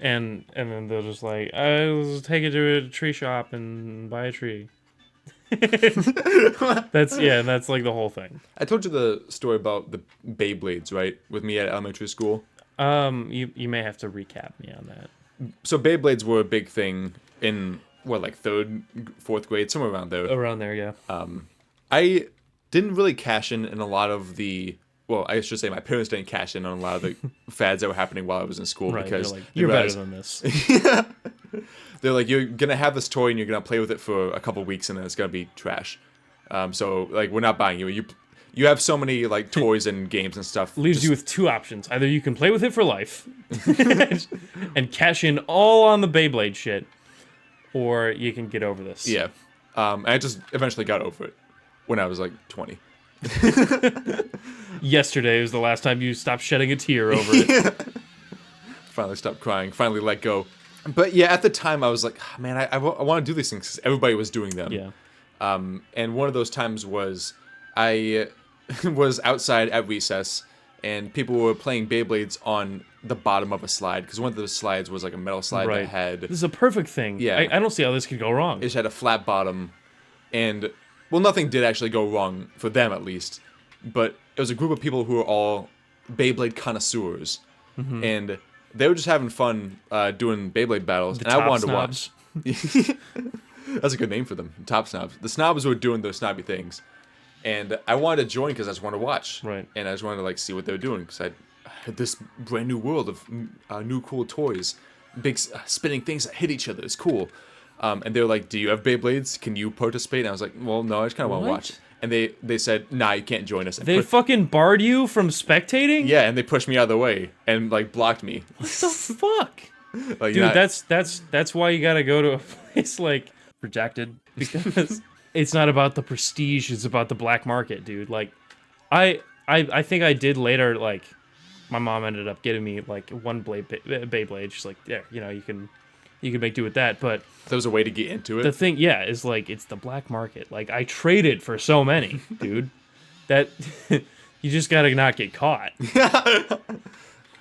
and then they'll just, like, I'll take it to a tree shop and buy a tree. That's like the whole thing. I told you the story about the Beyblades, right? With me at elementary school. You may have to recap me on that. So Beyblades were a big thing in, what, like 3rd, 4th grade, somewhere around there. Around there, yeah. I didn't really cash in a lot of the... Well, I should say my parents didn't cash in on a lot of the fads that were happening while I was in school. Right, because like, you're better than this. Yeah. They're like, you're going to have this toy and you're going to play with it for a couple weeks and then it's going to be trash. So, like, we're not buying you. You have so many, like, toys and games and stuff. Leaves you with two options. Either you can play with it for life and cash in all on the Beyblade shit, or you can get over this. Yeah. And I just eventually got over it when I was, like, 20. Yesterday was the last time you stopped shedding a tear over it. Finally stopped crying. Finally let go. But yeah, at the time I was like, oh, man, I want to do these things because everybody was doing them. Yeah. And one of those times was I was outside at recess and people were playing Beyblades on the bottom of a slide because one of the slides was like a metal slide that had... This is a perfect thing. Yeah. I don't see how this could go wrong. It just had a flat bottom and... Well, nothing did actually go wrong, for them at least, but it was a group of people who were all Beyblade connoisseurs, and they were just having fun doing Beyblade battles, and I wanted snobs. to watch. That's a good name for them, top snobs. The snobs were doing those snobby things, and I wanted to join because I just wanted to watch, right? And I just wanted to like see what they were doing because I had this brand new world of new cool toys, big spinning things that hit each other. It's cool. And they were like, do you have Beyblades? Can you participate? And I was like, well, no, I just kind of want to watch. And they said, nah, you can't join us. And they fucking barred you from spectating? Yeah, and they pushed me out of the way and, like, blocked me. What the fuck? Like, dude, that's why you gotta go to a place, like, rejected. Because it's not about the prestige, it's about the black market, dude. Like, I think I did later, like, my mom ended up getting me, like, one Beyblade. She's like, yeah, you know, you can... you could make do with that. But There was a way to get into it. the thing, yeah, is like it's the black market. Like I traded for so many, dude. That you just gotta not get caught.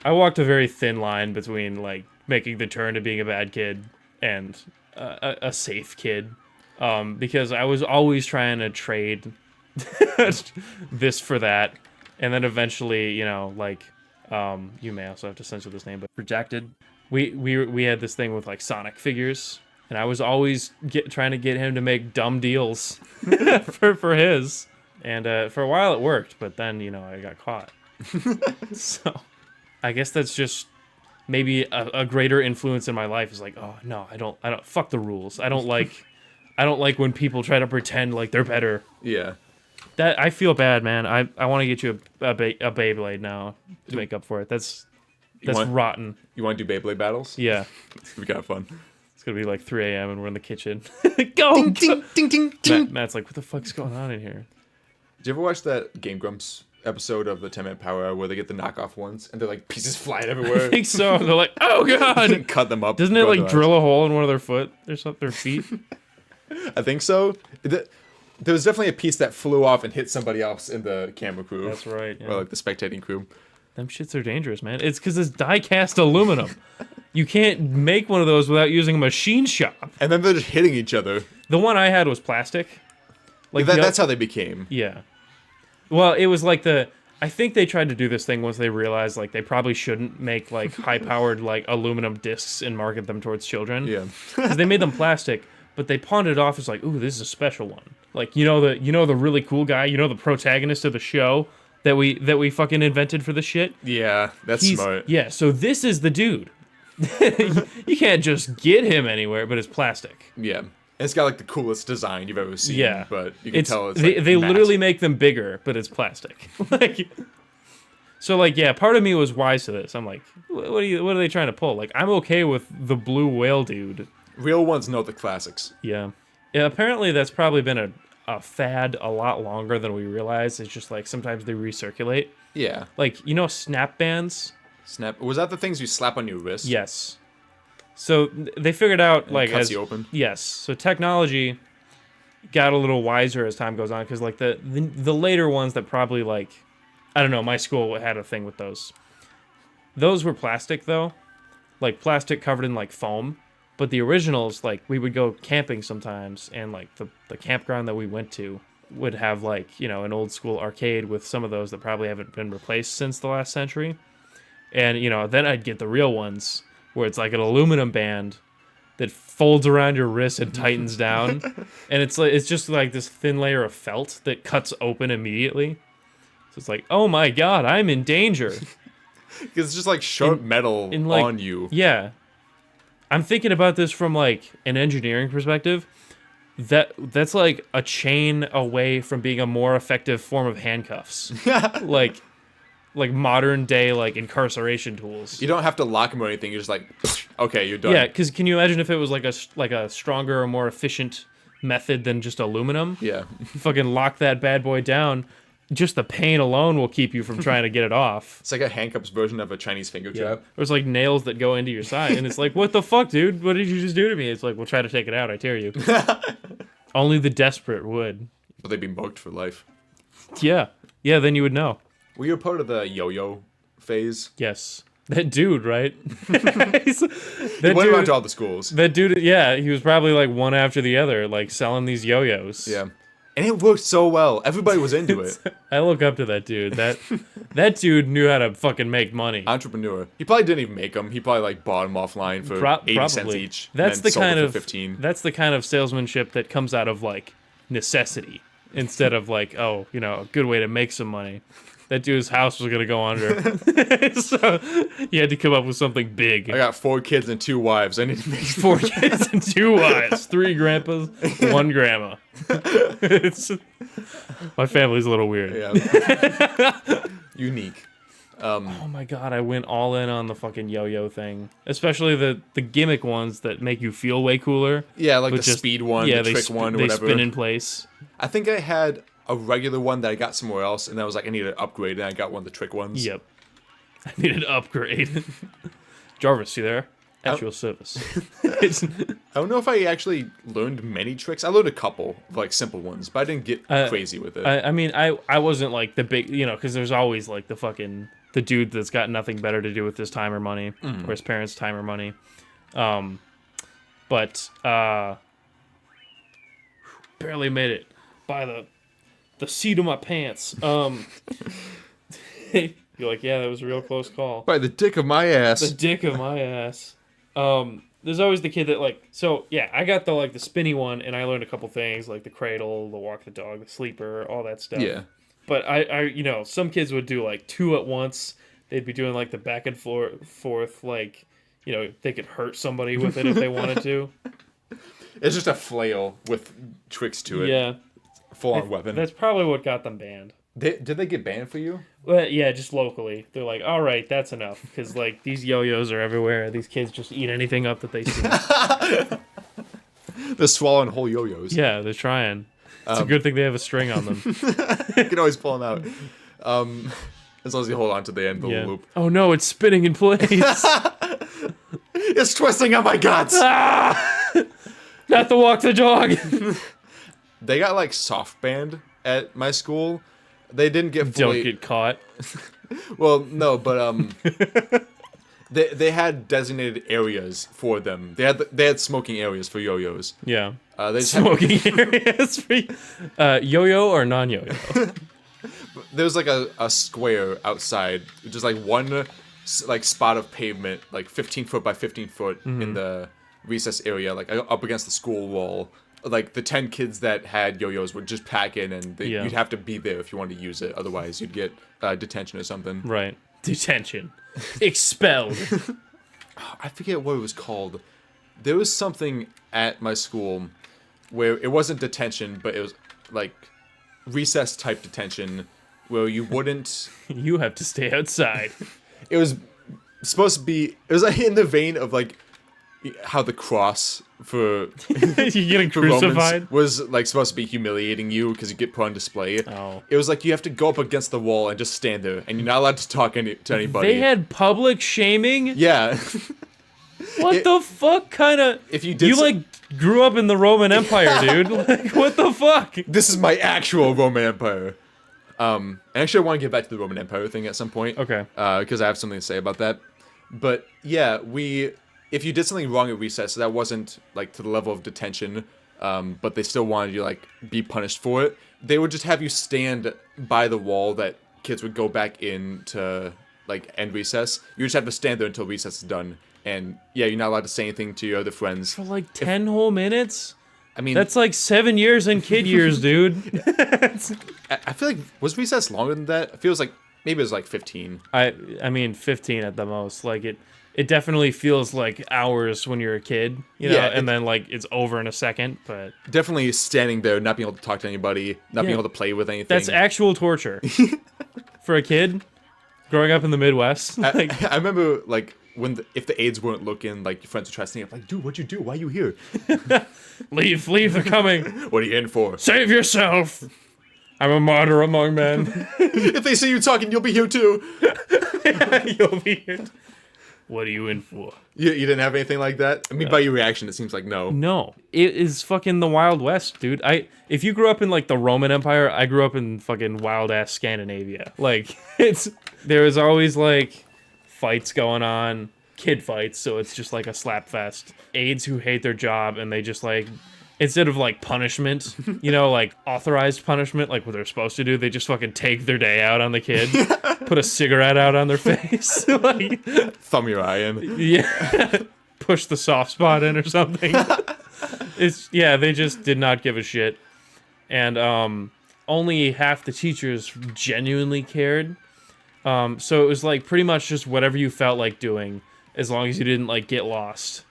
I walked a very thin line between like making the turn to being a bad kid and a safe kid, because I was always trying to trade this for that, and then eventually, you know, like you may also have to censor this name, but Rejected. we had this thing with like Sonic figures, and I was always trying to get him to make dumb deals for his, and for a while it worked, but then you know I got caught. So I guess that's just maybe a greater influence in my life is like, oh no, I don't fuck the rules. I don't like when people try to pretend like they're better. Yeah. That I feel bad, man. I want to get you a Beyblade now to make up for it. That's rotten. You want to do Beyblade battles? Yeah. It's gonna be kind of fun. It's gonna be like 3 a.m. and we're in the kitchen. Go! Ding, ding, ding, ding. Matt's like, what the fuck's going on in here? Did you ever watch that Game Grumps episode of the 10-Minute Power Hour where they get the knockoff ones and they're like pieces flying I everywhere? think so. They're like, oh god! Cut them up. Doesn't it like drill a hole in one of their foot or something? Their feet? I think so. There was definitely a piece that flew off and hit somebody else in the camera crew. That's right. Yeah. Or like the spectating crew. Them shits are dangerous, man. It's because it's die-cast aluminum. You can't make one of those without using a machine shop. And then they're just hitting each other. The one I had was plastic. Like That's how they became. Yeah. Well, it was like I think they tried to do this thing once they realized like they probably shouldn't make like high-powered like aluminum discs and market them towards children. Yeah. Because they made them plastic, but they pawned it off as like, ooh, this is a special one. Like the really cool guy, the protagonist of the show that we fucking invented for the shit. Yeah, that's smart. Yeah, so this is the dude. You can't just get him anywhere, but it's plastic. Yeah. And it's got like the coolest design you've ever seen. Yeah, But you can tell it's they matte. literally make them bigger, but it's plastic. So like yeah, part of me was wise to this. I'm like, what are they trying to pull? Like I'm okay with the blue whale dude. Real ones know the classics. Yeah. Yeah, apparently that's probably been a fad a lot longer than we realize. It's just like sometimes they recirculate. Yeah. Like, snap bands? Snap. Was that the things you slap on your wrist? Yes. So they figured out And like cuts you open? Yes. So technology got a little wiser as time goes on because like the later ones that probably like I don't know, my school had a thing with those. Those were plastic though. Like plastic covered in like foam. But the originals, like, we would go camping sometimes, and, like, the campground that we went to would have, like, an old school arcade with some of those that probably haven't been replaced since the last century. And, then I'd get the real ones, where it's like an aluminum band that folds around your wrist and tightens down. And it's just like this thin layer of felt that cuts open immediately. So it's like, oh my god, I'm in danger. Because it's just like sharp metal like, on you. Yeah. I'm thinking about this from like an engineering perspective. That's like a chain away from being a more effective form of handcuffs. like modern day like incarceration tools. You don't have to lock them or anything. You're just like, okay, you're done. Yeah, because can you imagine if it was like a stronger or more efficient method than just aluminum? Yeah. You fucking lock that bad boy down. Just the pain alone will keep you from trying to get it off. It's like a handcuffs version of a Chinese finger trap. There's like nails that go into your side, and it's like, what the fuck, dude? What did you just do to me? It's like, well, try to take it out. I dare you. Only the desperate would. But they'd be marked for life. Yeah. Yeah, then you would know. Were you a part of the yo-yo phase? Yes. That dude, right? He went around to all the schools. That dude, yeah, he was probably like one after the other, like selling these yo-yos. Yeah. And it worked so well. Everybody was into it. I look up to that dude. That dude knew how to fucking make money. Entrepreneur. He probably didn't even make them. He probably like bought them offline for 80 cents each. That's and the sold kind them of for 15. That's the kind of salesmanship that comes out of like necessity instead of like, oh, a good way to make some money. That dude's house was gonna go under, so you had to come up with something big. I got 4 kids and 2 wives. I need to make 4 kids and 2 wives, 3 grandpas, 1 grandma. My family's a little weird. Yeah. Unique. Oh my god, I went all in on the fucking yo-yo thing, especially the gimmick ones that make you feel way cooler. Yeah, like the speed one, the trick one, or whatever. They spin in place. I think I had a regular one that I got somewhere else, and I was like, I need an upgrade, and I got one of the trick ones. Yep. I need an upgrade. Jarvis, you there? at your service. It's, I don't know if I actually learned many tricks. I learned a couple of like simple ones, but I didn't get crazy with it. I mean, I wasn't like the big, because there's always like the dude that's got nothing better to do with his time or money, or his parents' time or money. But barely made it by the seat of my pants. You're like, yeah, that was a real close call. By the dick of my ass. The dick of my ass. There's always the kid that I got the spinny one, and I learned a couple things like the cradle, the walk the dog, the sleeper, all that stuff. Yeah. But I some kids would do like two at once. They'd be doing like the back and forth, like, they could hurt somebody with it if they wanted to. It's just a flail with tricks to it. Yeah. Full-on weapon. That's probably what got them banned. Did they get banned for you? Well, yeah, just locally. They're like, all right, that's enough. Because, like, these yo-yos are everywhere. These kids just eat anything up that they see. They're swallowing whole yo-yos. Yeah, they're trying. It's a good thing they have a string on them. You can always pull them out. As long as you hold on to the end of the loop. Oh, no, it's spinning in place. It's twisting on my guts! Not to walk the dog. They got, like, soft banned at my school. They didn't get fully... Don't get caught. Well, no, but they had designated areas for them. They had smoking areas for yo-yos. Yeah. They just smoking areas for yo-yo or non-yo-yo. There's like a square outside, just like one like spot of pavement, like 15 foot by 15 foot in the recess area, like up against the school wall. Like the 10 kids that had yo-yos would just pack in, and you'd have to be there if you wanted to use it. Otherwise, you'd get detention or something. Right. Detention. Expelled. I forget what it was called. There was something at my school where it wasn't detention, but it was like recess type detention where you wouldn't... You have to stay outside. It was supposed to be... It was like in the vein of like how the cross for... You're getting crucified? Was like supposed to be humiliating you because you get put on display. Oh. It was like you have to go up against the wall and just stand there, and you're not allowed to talk to anybody. They had public shaming? Yeah. What the fuck kind of... If you did... You like grew up in the Roman Empire, dude. Like, what the fuck? This is my actual Roman Empire. And actually, I want to get back to the Roman Empire thing at some point. Okay. Because I have something to say about that. But yeah, if you did something wrong at recess, that wasn't like to the level of detention, but they still wanted you like be punished for it. They would just have you stand by the wall that kids would go back in to like end recess. You just have to stand there until recess is done. And yeah, you're not allowed to say anything to your other friends. For like 10 whole minutes? I mean... That's like 7 years in kid years, dude. I feel like... Was recess longer than that? It feels like... Maybe it was like 15. I mean, 15 at the most. Like, it definitely feels like hours when you're a kid, Yeah, and then like it's over in a second, but... Definitely standing there, not being able to talk to anybody, not being able to play with anything. That's actual torture. For a kid, growing up in the Midwest. Like, I remember, like... If the aides weren't looking, like, your friends would try to sneak up, like, dude, what'd you do? Why are you here? leave, they're coming. What are you in for? Save yourself. I'm a martyr among men. If they see you talking, you'll be here too. You'll be here. What are you in for? You didn't have anything like that? I mean, by your reaction, it seems like no. No. It is fucking the Wild West, dude. If you grew up in, like, the Roman Empire, I grew up in fucking wild-ass Scandinavia. Like, there was always, like... fights going on, kid fights, so it's just like a slap fest. Aides who hate their job and they just like, instead of like punishment, like authorized punishment, like what they're supposed to do, they just fucking take their day out on the kid, put a cigarette out on their face, like thumb your eye in. Yeah, push the soft spot in or something. They just did not give a shit, and only half the teachers genuinely cared. So it was like pretty much just whatever you felt like doing, as long as you didn't like get lost.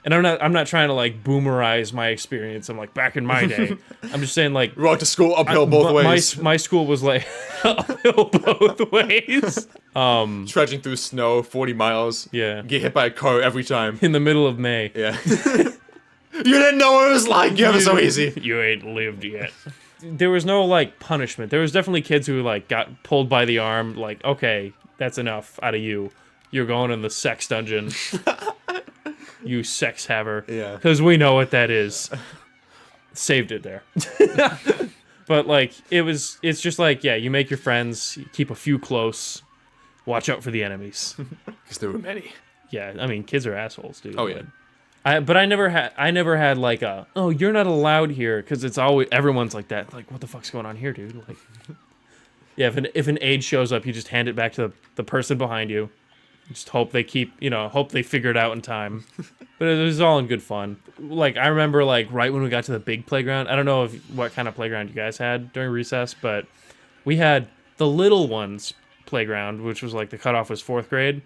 And I'm not trying to like boomerize my experience. I'm like back in my day. I'm just saying like walk to school uphill both ways. My school was like uphill both ways. Trudging through snow 40 miles. Yeah. Get hit by a car every time. In the middle of May. Yeah. You didn't know what it was like. You have it so easy. You ain't lived yet. There was no, like, punishment. There was definitely kids who, like, got pulled by the arm, like, okay, that's enough out of you. You're going in the sex dungeon. you sex haver. Yeah. Because we know what that is. Saved it there. But, like, it's just like, yeah, you make your friends, you keep a few close, watch out for the enemies. Because there were many. Yeah, I mean, kids are assholes, dude. Oh, yeah. But I never had like a, oh, you're not allowed here, because it's always, everyone's like that. Like, what the fuck's going on here, dude? Like, yeah, if an aide shows up, you just hand it back to the person behind you. Just hope they hope they figure it out in time. But it was all in good fun. Like, I remember, like, right when we got to the big playground, I don't know what kind of playground you guys had during recess, but we had the little ones playground, which was like the cutoff was 4th grade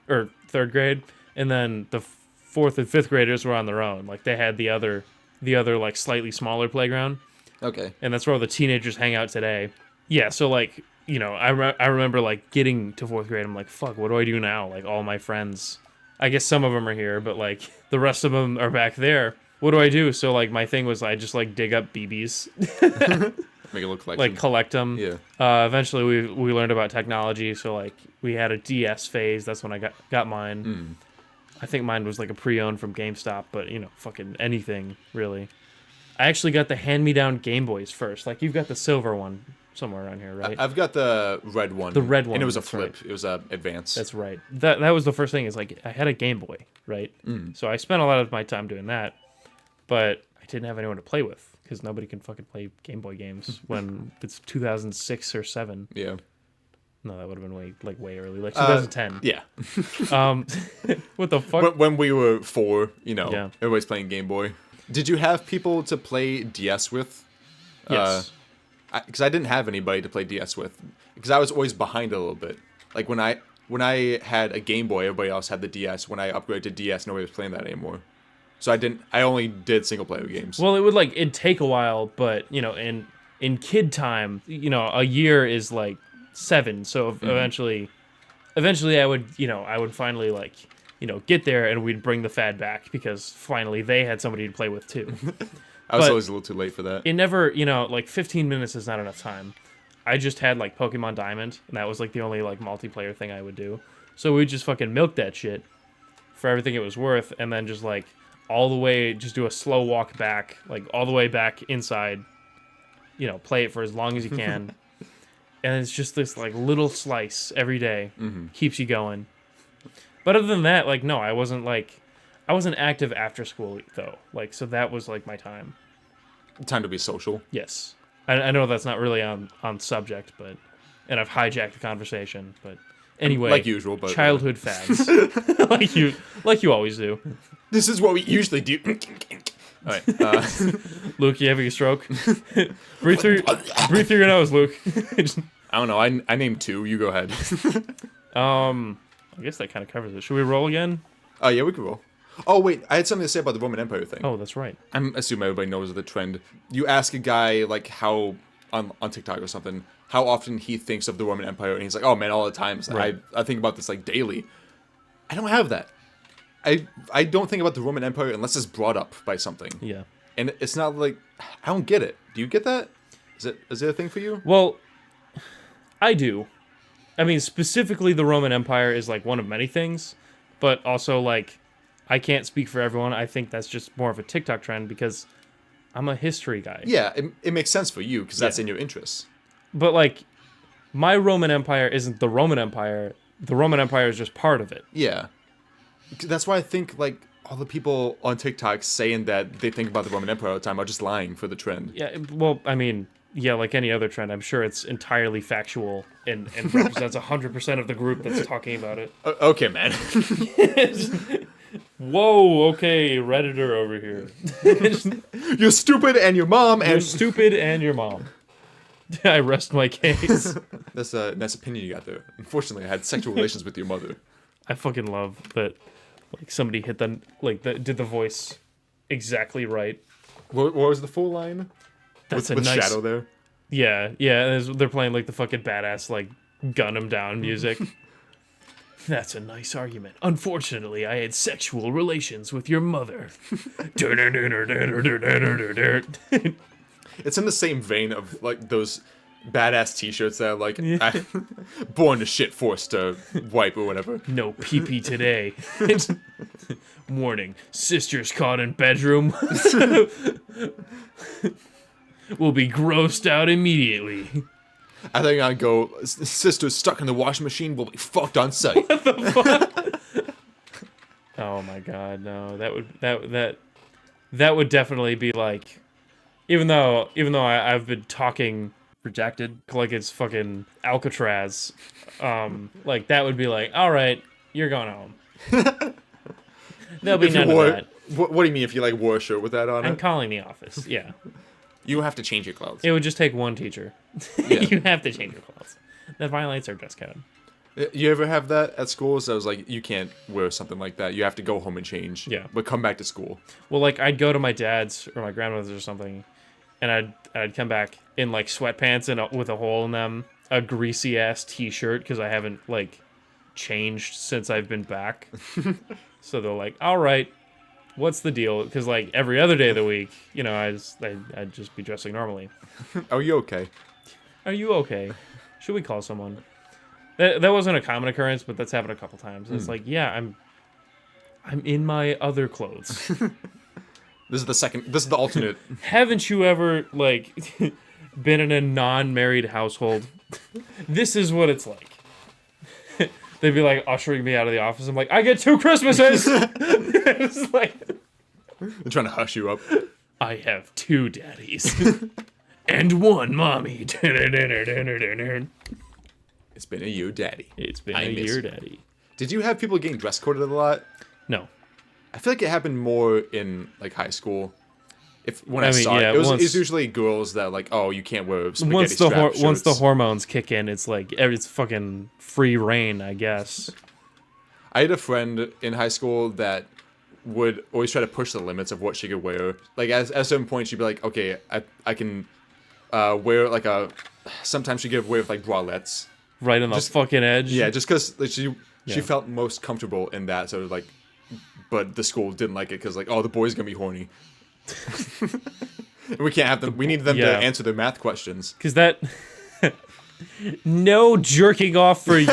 or 3rd grade, and then the 4th and 5th graders were on their own. Like, they had the other like slightly smaller playground. Okay. And that's where all the teenagers hang out today. Yeah, so like, I remember like getting to 4th grade. I'm like, fuck, what do I do now? Like, all my friends, I guess some of them are here, but like the rest of them are back there. What do I do? So like my thing was I just like dig up BBs. Make it look like collect them. Yeah. Eventually we learned about technology. So like we had a DS phase. That's when I got mine. I think mine was like a pre-owned from GameStop, but fucking anything really. I actually got the hand-me-down Game Boys first. Like, you've got the silver one somewhere around here, right? I've got the red one. The red one. And it was a Right. flip. It was a advance. That's right. That was the first thing. Is like I had a Game Boy, right? So I spent a lot of my time doing that, but I didn't have anyone to play with because nobody can fucking play Game Boy games when it's 2006 or 7. Yeah. No, that would have been way early, like 2010. Yeah. What the fuck? When we were 4, Yeah. everybody's playing Game Boy. Did you have people to play DS with? Yes. Because I didn't have anybody to play DS with. Because I was always behind a little bit. Like, when I had a Game Boy, everybody else had the DS. When I upgraded to DS, nobody was playing that anymore. So I only did single-player games. Well, it'd take a while, but, in kid time, a year is like 7, so eventually I would finally like get there and we'd bring the fad back because finally they had somebody to play with too. I was always a little too late for that. It never, like 15 minutes is not enough time. I just had like Pokemon Diamond, and that was like the only like multiplayer thing I would do. So we'd just fucking milk that shit for everything it was worth, and then just like all the way, just do a slow walk back, like all the way back inside, play it for as long as you can. And it's just this like little slice every day, keeps you going. But other than that, like, no, I wasn't active after school though. Like, so that was like my time. Time to be social. Yes. I know that's not really on subject, and I've hijacked the conversation, but anyway. Like usual, but childhood fads. like you always do. This is what we usually do. All right. Luke, you having a stroke? breathe through your nose, Luke. I don't know. I named 2. You go ahead. I guess that kind of covers it. Should we roll again? Oh, yeah, we can roll. Oh, wait. I had something to say about the Roman Empire thing. Oh, that's right. I'm assuming everybody knows the trend. You ask a guy, like, how, on TikTok or something, how often he thinks of the Roman Empire, and he's like, oh, man, all the time. Right. I think about this, like, daily. I don't have that. I don't think about the Roman Empire unless it's brought up by something. Yeah. And it's not like, I don't get it. Do you get that? Is it a thing for you? Well, I do. I mean, specifically the Roman Empire is like one of many things, but also like I can't speak for everyone. I think that's just more of a TikTok trend because I'm a history guy. Yeah, it makes sense for you because that's in your interests. But like my Roman Empire isn't the Roman Empire. The Roman Empire is just part of it. Yeah. That's why I think like all the people on TikTok saying that they think about the Roman Empire all the time are just lying for the trend. Yeah, well, I mean, yeah, like any other trend, I'm sure it's entirely factual and represents 100% of the group that's talking about it. Okay, man. Whoa, okay, Redditor over here. You're stupid and your mom and... You're stupid and your mom. I rest my case. That's a nice opinion you got there. Unfortunately, I had sexual relations with your mother. I fucking love that, like, somebody hit did the voice exactly right. What was the full line? That's with nice Shadow there? Yeah, they're playing, like, the fucking badass, like, gun 'em down music. That's a nice argument. Unfortunately, I had sexual relations with your mother. It's in the same vein of, like, those badass t-shirts that are like, born to shit, forced to wipe or whatever. No pee-pee today. Warning, sisters caught in bedroom will be grossed out immediately. I think I'd go, sisters stuck in the washing machine will be fucked on sight. Oh my god, no. That would definitely be like, even though I've been talking Rejected. like it's fucking Alcatraz, like that would be like, all right, you're going home. There'll be none of that. What do you mean if you like wore a shirt with that on I'm it? calling the office. Yeah, You have to change your clothes. it would just take one teacher. Yeah. You have to change your clothes. That violates our dress code. You ever have that at school? So I was like, you can't wear something like that. You have to go home and change. Yeah. But come back to school. Well, like I'd go to my dad's or my grandmother's or something, and I'd come back in like sweatpants and with a hole in them, a greasy ass t-shirt because I haven't like changed since I've been back. So they're like, all right, what's the deal? Because like every other day of the week, you know, I'd just be dressing normally. Are you okay? Are you okay? Should we call someone? That wasn't a common occurrence, but that's happened a couple times. It's like, yeah, I'm in my other clothes. This is the alternate. Haven't you ever like been in a non-married household? This is what it's like. They'd be like ushering me out of the office. I'm like, I get 2 Christmases. It's like, They're trying to hush you up. I have 2 daddies and 1 mommy. It's been a year, daddy. It's been I a miss year, you. daddy. Did you have people getting dress coded a lot? No. I feel like it happened more in like high school. When I I mean, saw yeah, it, once- it's usually girls that like, oh, you can't wear spaghetti Once strap once the shirts. hormones kick in, it's like it's fucking free reign, I guess. I had a friend in high school that would always try to push the limits of what she could wear. Like at a certain point, she'd be like, okay, I can wear like a. Sometimes she'd get away with like bralettes. Right on the fucking edge. Yeah, just because like, she Yeah. felt most comfortable in that. So like, but the school didn't like it because like, oh, the boys gonna be horny. We can't have them. We need them Yeah. to answer their math questions. Because that. No jerking off for you.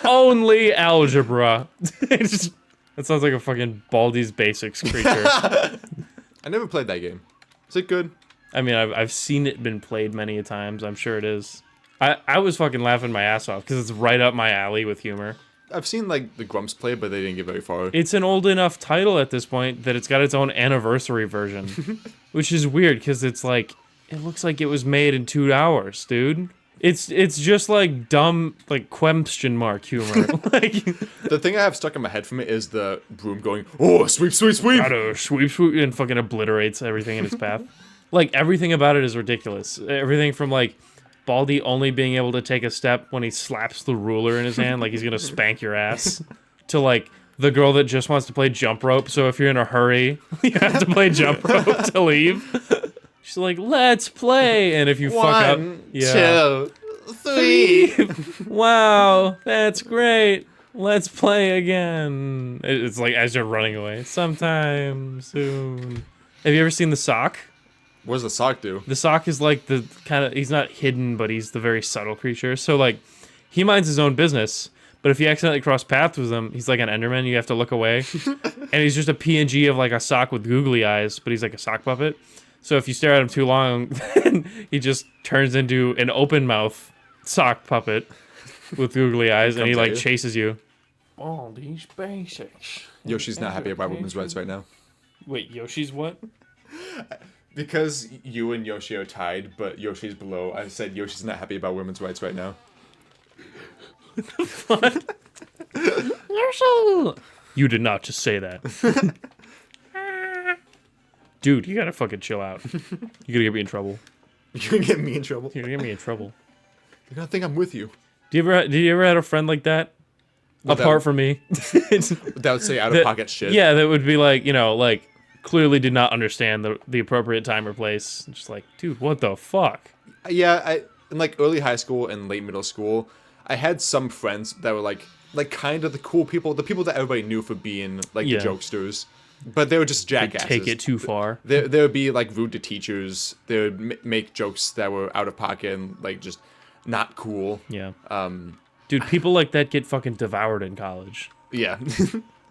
Only algebra. That sounds like a fucking Baldi's Basics creature. I never played that game. Is it good? I mean, I've seen it been played many a times. I'm sure it is. I was fucking laughing my ass off because it's right up my alley with humor. I've seen like the Grumps play, but they didn't get very far. It's an old enough title at this point that it's got its own anniversary version, which is weird because it's like it looks like it was made in 2 hours, dude. It's just like dumb like question mark humor. Like The thing I have stuck in my head from it is the broom going, oh, sweep, sweep, sweep. gotta swoop and fucking obliterates everything in its path. Like everything about it is ridiculous. Everything from like Baldy only being able to take a step when he slaps the ruler in his hand, like he's gonna spank your ass, to like the girl that just wants to play jump rope. So if you're in a hurry, you have to play jump rope to leave. She's like, let's play, and if you fuck up, yeah. 2, 3. Wow, that's great. Let's play again. It's like as you're running away. Sometime soon. Have you ever seen The Sock? What does the sock do? The Sock is like the kind of, he's not hidden, but he's the very subtle creature. So like, he minds his own business, but if you accidentally cross paths with him, he's like an Enderman. You have to look away, and he's just a PNG of like a sock with googly eyes, but he's like a sock puppet. So if you stare at him too long, then he just turns into an open mouth sock puppet with googly eyes, and he Comes at like you. chases you. All these basics. Yoshi's not happy about women's rights right now. Wait, Yoshi's what? Because you and Yoshi are tied, but Yoshi's below, I said Yoshi's not happy about women's rights right now. Yoshi! You did not just say that. Dude, you gotta fucking chill out. You're gonna get me in trouble. You're gonna get me in trouble. You're gonna get me in trouble. You're gonna think I'm with you. Did you ever had a friend like that? Apart from me. That would say out of pocket shit. Yeah, that would be like, you know, like clearly did not understand the appropriate time or place. Just like, dude, what the fuck? Yeah, in like early high school and late middle school, I had some friends that were like kind of the cool people, the people that everybody knew for being like Yeah. the jokesters, but they were just jackasses. Take it too far. They would be like rude to teachers. They would make jokes that were out of pocket and like just not cool. Yeah. Dude, people like that get fucking devoured in college. Yeah.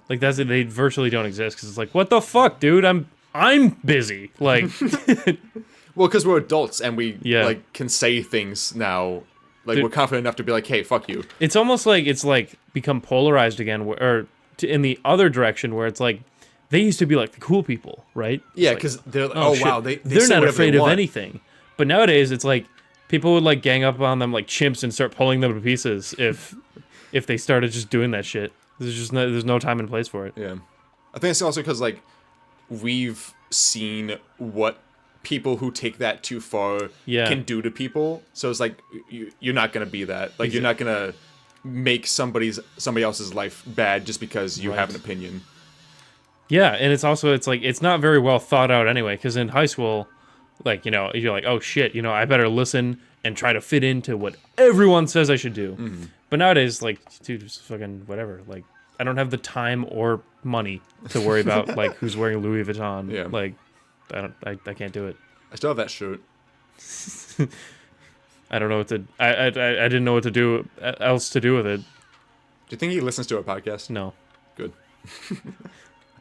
Like they virtually don't exist because it's like, what the fuck, dude? I'm busy. Like, Well, because we're adults and we Yeah. like can say things now. Like Dude. we're confident enough to be like, hey, fuck you. it's almost like it's like become polarized again, in the other direction where it's like they used to be like the cool people, right? It's Yeah, like, because they're like, oh shit, wow, they're they're not afraid of want. anything. But nowadays, it's like people would like gang up on them like chimps and start pulling them to pieces if they started just doing that shit. There's no time and place for it. Yeah, I think it's also because like we've seen what people who take that too far Yeah. can do to people. So it's like you're not gonna be that. Like you're not gonna make somebody else's life bad just because you have an opinion. Yeah, and it's like it's not very well thought out anyway. Because in high school, like you're like, oh shit, I better listen and try to fit into what everyone says I should do. Mm-hmm. But nowadays, like, dude, just fucking whatever. Like, I don't have the time or money to worry about like who's wearing Louis Vuitton. Yeah. Like, I can't do it. I still have that shirt. I don't know what to. I didn't know what to do else to do with it. Do you think he listens to our podcast? No. Good.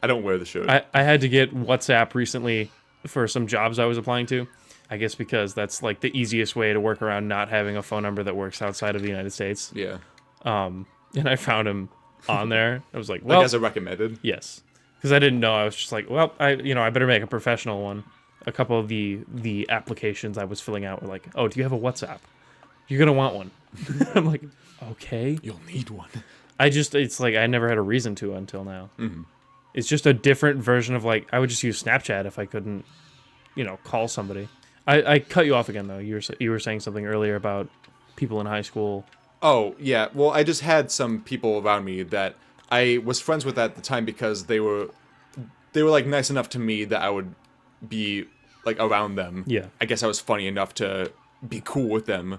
I don't wear the shirt. I had to get WhatsApp recently for some jobs I was applying to. I guess because that's like the easiest way to work around not having a phone number that works outside of the United States. Yeah. And I found him on there. I was like, well, Like as a recommended. yes, because I didn't know. I was just like, well, I better make a professional one. A couple of the applications I was filling out were like, oh, do you have a WhatsApp? You're gonna want one. I'm like, okay. You'll need one. It's like I never had a reason to until now. Mm-hmm. It's just a different version of like I would just use Snapchat if I couldn't, call somebody. I cut you off again though. You were saying something earlier about people in high school. Oh, yeah. Well, I just had some people around me that I was friends with at the time because they were like nice enough to me that I would be like around them. Yeah. I guess I was funny enough to be cool with them.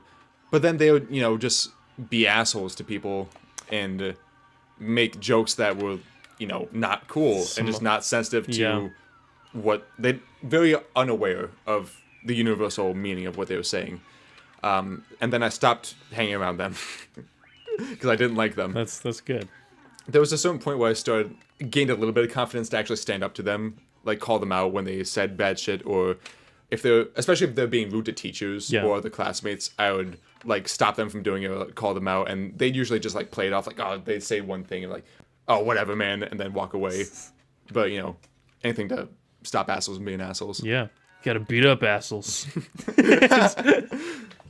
But then they would, just be assholes to people and make jokes that were, not cool and just not sensitive to what they very unaware of the universal meaning of what they were saying. And then I stopped hanging around them because I didn't like them. That's good. There was a certain point where I gained a little bit of confidence to actually stand up to them, like call them out when they said bad shit, or especially if they're being rude to teachers or other classmates, I would like stop them from doing it, or like, call them out, and they'd usually just like play it off like, oh, they'd say one thing and like, oh, whatever, man, and then walk away. But anything to stop assholes from being assholes. Yeah. Gotta beat up assholes.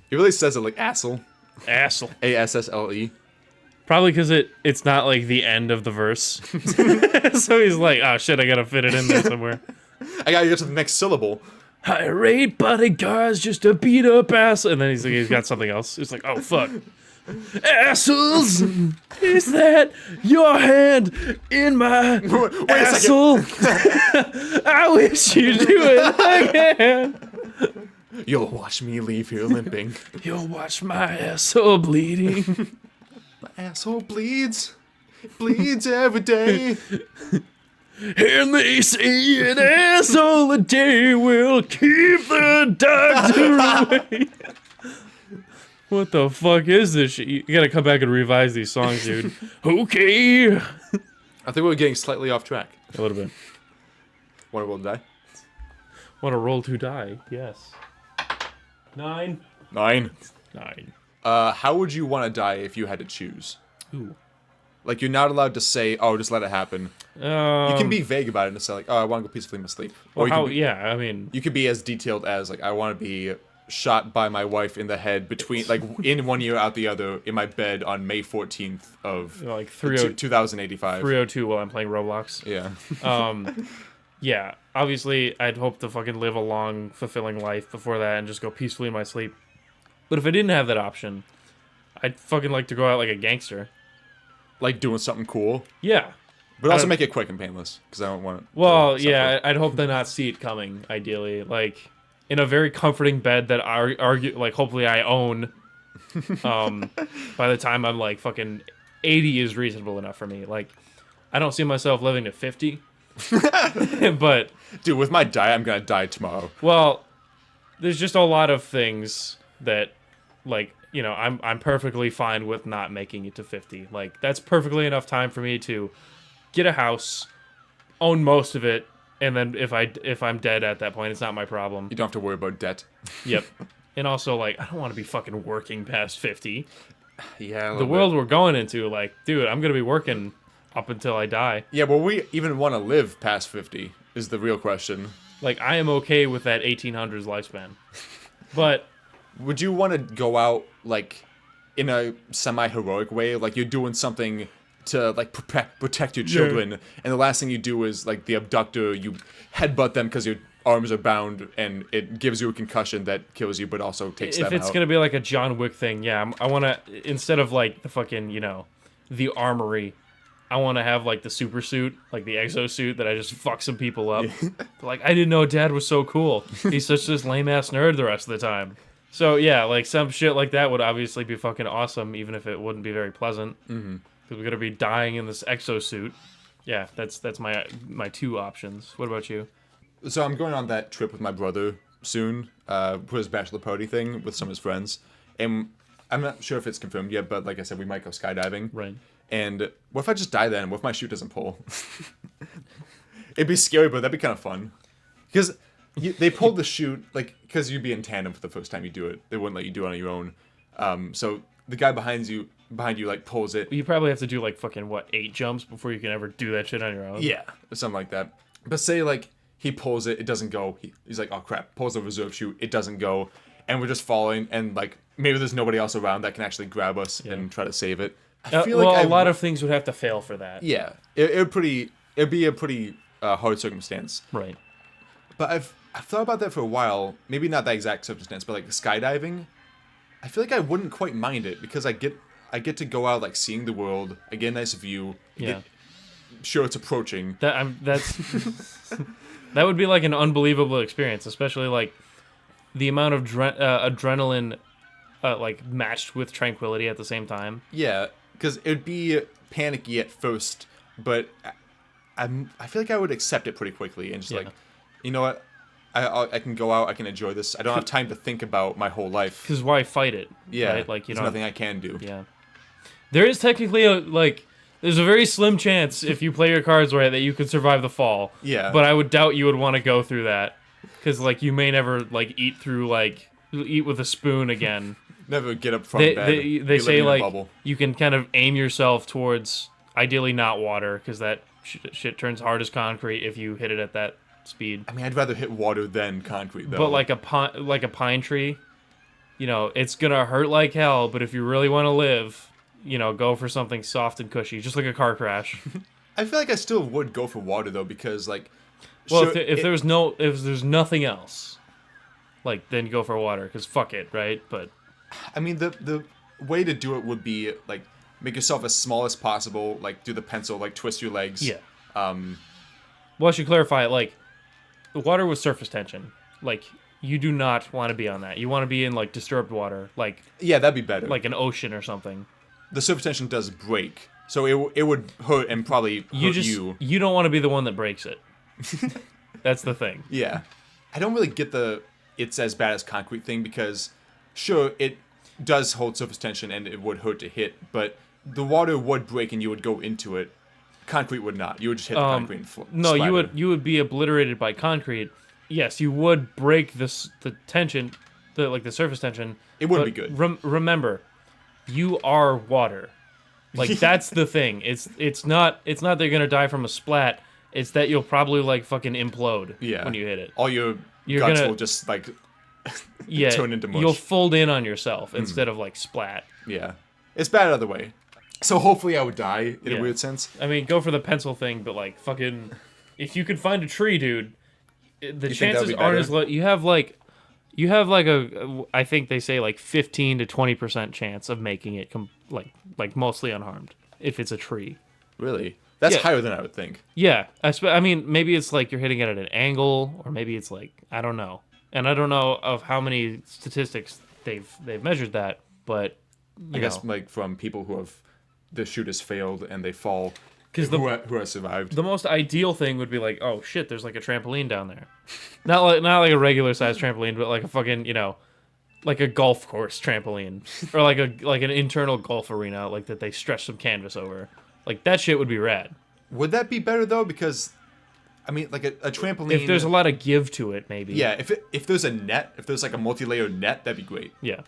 He really says it like asshole. Asshole. ASSLE. Probably because it's not like the end of the verse. So he's like, oh shit, I gotta fit it in there somewhere. I gotta get to the next syllable. Irate bodyguards just to beat up ass. And then he's got something else. It's like, oh fuck. Assholes! Is that your hand in my asshole? I wish you'd do it again. You'll watch me leave here limping. You'll watch my asshole bleeding. My asshole bleeds. Bleeds every day. And they say an asshole a day will keep the doctor away. What the fuck is this shit? You gotta come back and revise these songs, dude. Okay. I think we're getting slightly off track. A little bit. Want to roll to die? Want to roll to die? Yes. 9. 9. How would you want to die if you had to choose? Ooh. Like, you're not allowed to say, oh, just let it happen. You can be vague about it and say, like, oh, I want to go peacefully in my sleep. Well, Or I mean... you could be as detailed as, like, I want to be shot by my wife in the head between, like, in one ear, out the other, in my bed on May 14th of like 2085. 302 while I'm playing Roblox. Yeah. Yeah, obviously, I'd hope to fucking live a long, fulfilling life before that and just go peacefully in my sleep. But if I didn't have that option, I'd fucking like to go out like a gangster. Like, doing something cool. Yeah. But also make it quick and painless, because I don't want it. Well, yeah, I'd hope to not see it coming, ideally. Like, in a very comforting bed that hopefully I own. By the time I'm like fucking 80 is reasonable enough for me. Like, I don't see myself living to 50. But dude, with my diet, I'm gonna die tomorrow. Well, there's just a lot of things that, like, I'm perfectly fine with not making it to 50. Like, that's perfectly enough time for me to get a house, own most of it, and then if I'm dead at that point, it's not my problem. You don't have to worry about debt. Yep. And also, like, I don't want to be fucking working past 50. Yeah, The world we're going into, like, dude, I'm gonna be working up until I die. Yeah, will we even want to live past 50 is the real question. Like, I am okay with that 1800s lifespan. But would you want to go out, like, in a semi-heroic way? Like, you're doing something to, like, protect your children, and the last thing you do is, like, the abductor, you headbutt them because your arms are bound, and it gives you a concussion that kills you, but also takes them out. If it's gonna be like a John Wick thing, yeah, I want to, instead of, like, the fucking, the armory, I want to have, like, the super suit, like the exosuit that I just fuck some people up. Like, I didn't know Dad was so cool. He's such this lame-ass nerd the rest of the time. So, yeah, like, some shit like that would obviously be fucking awesome, even if it wouldn't be very pleasant. Mm-hmm. Because we're going to be dying in this exosuit. Yeah, that's my two options. What about you? So I'm going on that trip with my brother soon, for his bachelor party thing with some of his friends. And I'm not sure if it's confirmed yet, but like I said, we might go skydiving. Right. And what if I just die then? What if my chute doesn't pull? It'd be scary, but that'd be kind of fun. Because they pulled the chute, like, because you'd be in tandem for the first time you do it. They wouldn't let you do it on your own. So the guy behind you, like, pulls it. You probably have to do, like, fucking, 8 jumps before you can ever do that shit on your own? Yeah, or something like that. But say, like, he pulls it, it doesn't go. He's like, oh, crap. Pulls the reserve chute, it doesn't go. And we're just falling, and, like, maybe there's nobody else around that can actually grab us and try to save it. I feel like a lot of things would have to fail for that. Yeah, it'd be a pretty hard circumstance. Right. But I've thought about that for a while. Maybe not that exact circumstance, but like skydiving. I feel like I wouldn't quite mind it because I get to go out, like, seeing the world. I get a nice view. Yeah. Sure, it's approaching. That's that would be like an unbelievable experience, especially like the amount of adrenaline, like, matched with tranquility at the same time. Yeah. Because it would be panicky at first, but I feel like I would accept it pretty quickly and just like, you know what, I can go out, I can enjoy this. I don't have time to think about my whole life. Because why fight it? Yeah, right? Like, there's nothing I can do. Yeah, there is technically there's a very slim chance if you play your cards right that you could survive the fall. Yeah, but I would doubt you would want to go through that because, like, you may never, like, eat with a spoon again. Never get up from bed. They say, like, you can kind of aim yourself towards, ideally not water, because that shit turns hard as concrete if you hit it at that speed. I mean, I'd rather hit water than concrete, though. But like a pine tree, it's gonna hurt like hell. But if you really want to live, go for something soft and cushy, just like a car crash. I feel like I still would go for water though, because, like, well, if there's nothing else, like, then go for water, because fuck it, right? But I mean, the way to do it would be, like, make yourself as small as possible, like, do the pencil, like, twist your legs. Yeah. Well, I should clarify, like, the water with surface tension, like, you do not want to be on that. You want to be in, like, disturbed water, like, yeah, that'd be better, like an ocean or something. The surface tension does break, so it would hurt and probably hurt you. You don't want to be the one that breaks it. That's the thing. Yeah. I don't really get the it's as bad as concrete thing, because sure, it does hold surface tension and it would hurt to hit, but the water would break and you would go into it. Concrete would not. You would just hit the concrete and no, splatter. you would be obliterated by concrete. Yes, you would break the tension, the surface tension. It wouldn't be good. Remember, you are water. Like, that's the thing. It's not that you're gonna die from a splat. It's that you'll probably, like, fucking implode when you hit it. All your guts will just, like, turn into mush. You'll fold in on yourself instead of, like, splat. Yeah. It's bad either way. So hopefully I would die in a weird sense. I mean, go for the pencil thing, but, like, fucking, if you could find a tree, dude, the chances aren't as low. You have like I think they say, like, 15 to 20% chance of making it like mostly unharmed if it's a tree. Really? That's higher than I would think. Yeah. I mean, maybe it's like you're hitting it at an angle, or maybe it's like, I don't know. And I don't know of how many statistics they've measured that, but I guess, like, from people who have the shoot has failed and they fall, who has survived. The most ideal thing would be like, oh shit, there's like a trampoline down there. not like a regular sized trampoline, but like a fucking, like a golf course trampoline, or like an internal golf arena, like, that they stretch some canvas over. Like, that shit would be rad. Would that be better though? Because I mean, like a trampoline. If there's a lot of give to it, maybe. Yeah, if there's a net, if there's like a multi-layered net, that'd be great. Yeah.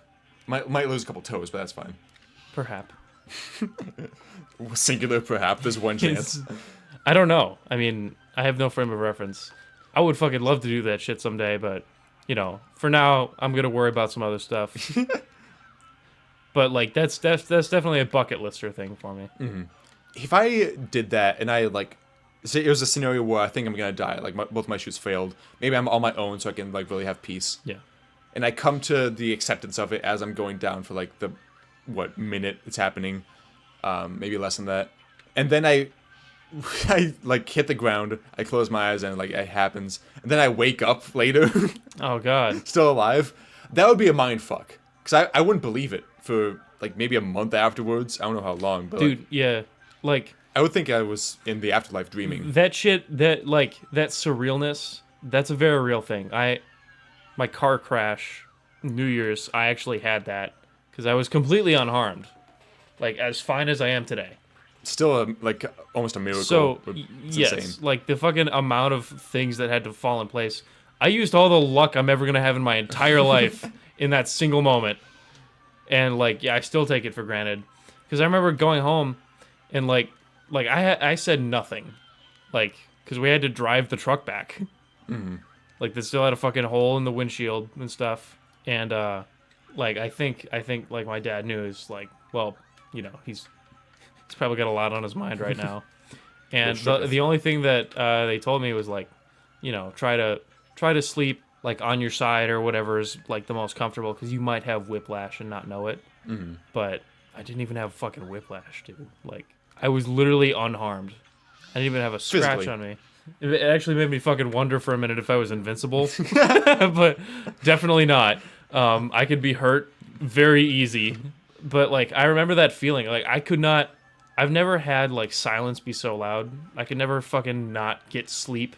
Might lose a couple toes, but that's fine. Perhaps. Singular, perhaps. There's one chance. I don't know. I mean, I have no frame of reference. I would fucking love to do that shit someday, but, you know, for now, I'm going to worry about some other stuff. But, like, that's definitely a bucket lister thing for me. Mm-hmm. If I did that and I, like, say it was a scenario where I think I'm going to die, like, both my shoots failed, maybe I'm on my own so I can, like, really have peace. Yeah. And I come to the acceptance of it as I'm going down for, like, the, minute it's happening, maybe less than that. And then I like hit the ground, I close my eyes and like it happens, and then I wake up later. Oh god. Still alive. That would be a mind fuck. Because I wouldn't believe it for like maybe a month afterwards. I don't know how long, but dude, yeah. Like I would think I was in the afterlife dreaming. That shit, that surrealness, that's a very real thing. My car crash, New Year's, I actually had that because I was completely unharmed. Like as fine as I am today. Still, like, almost a miracle. So, it's yes, insane. like, the fucking amount of things that had to fall in place. I used all the luck I'm ever going to have in my entire life in that single moment. And, like, yeah, I still take it for granted. Because I remember going home and, like I said nothing. Like, because we had to drive the truck back. Mm-hmm. Like, they still had a fucking hole in the windshield and stuff. And, like, I think, like, my dad knew is like, well, you know, he's probably got a lot on his mind right now. And the only thing that they told me was like, you know, try to sleep like on your side or whatever is like the most comfortable because you might have whiplash and not know it. Mm-hmm. But I didn't even have fucking whiplash, dude. Like I was literally unharmed. I didn't even have a scratch Physically. on me. It actually made me fucking wonder for a minute if I was invincible, but definitely not. I could be hurt very easy, but like I remember that feeling. Like I could not. I've never had like silence be so loud. I could never fucking not get sleep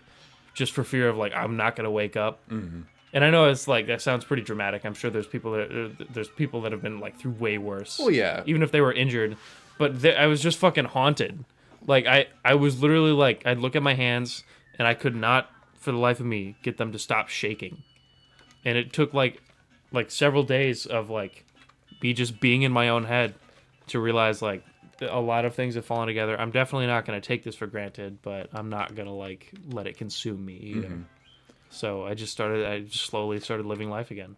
just for fear of like I'm not gonna wake up. Mm-hmm. And I know it's like that sounds pretty dramatic. I'm sure there's people that have been like through way worse. Oh yeah. Even if they were injured, but I was just fucking haunted. Like I was literally like I'd look at my hands and I could not for the life of me get them to stop shaking. And it took like several days of like me just being in my own head to realize like a lot of things have fallen together. I'm definitely not going to take this for granted, but I'm not going to like let it consume me either. Mm-hmm. So I just slowly started living life again.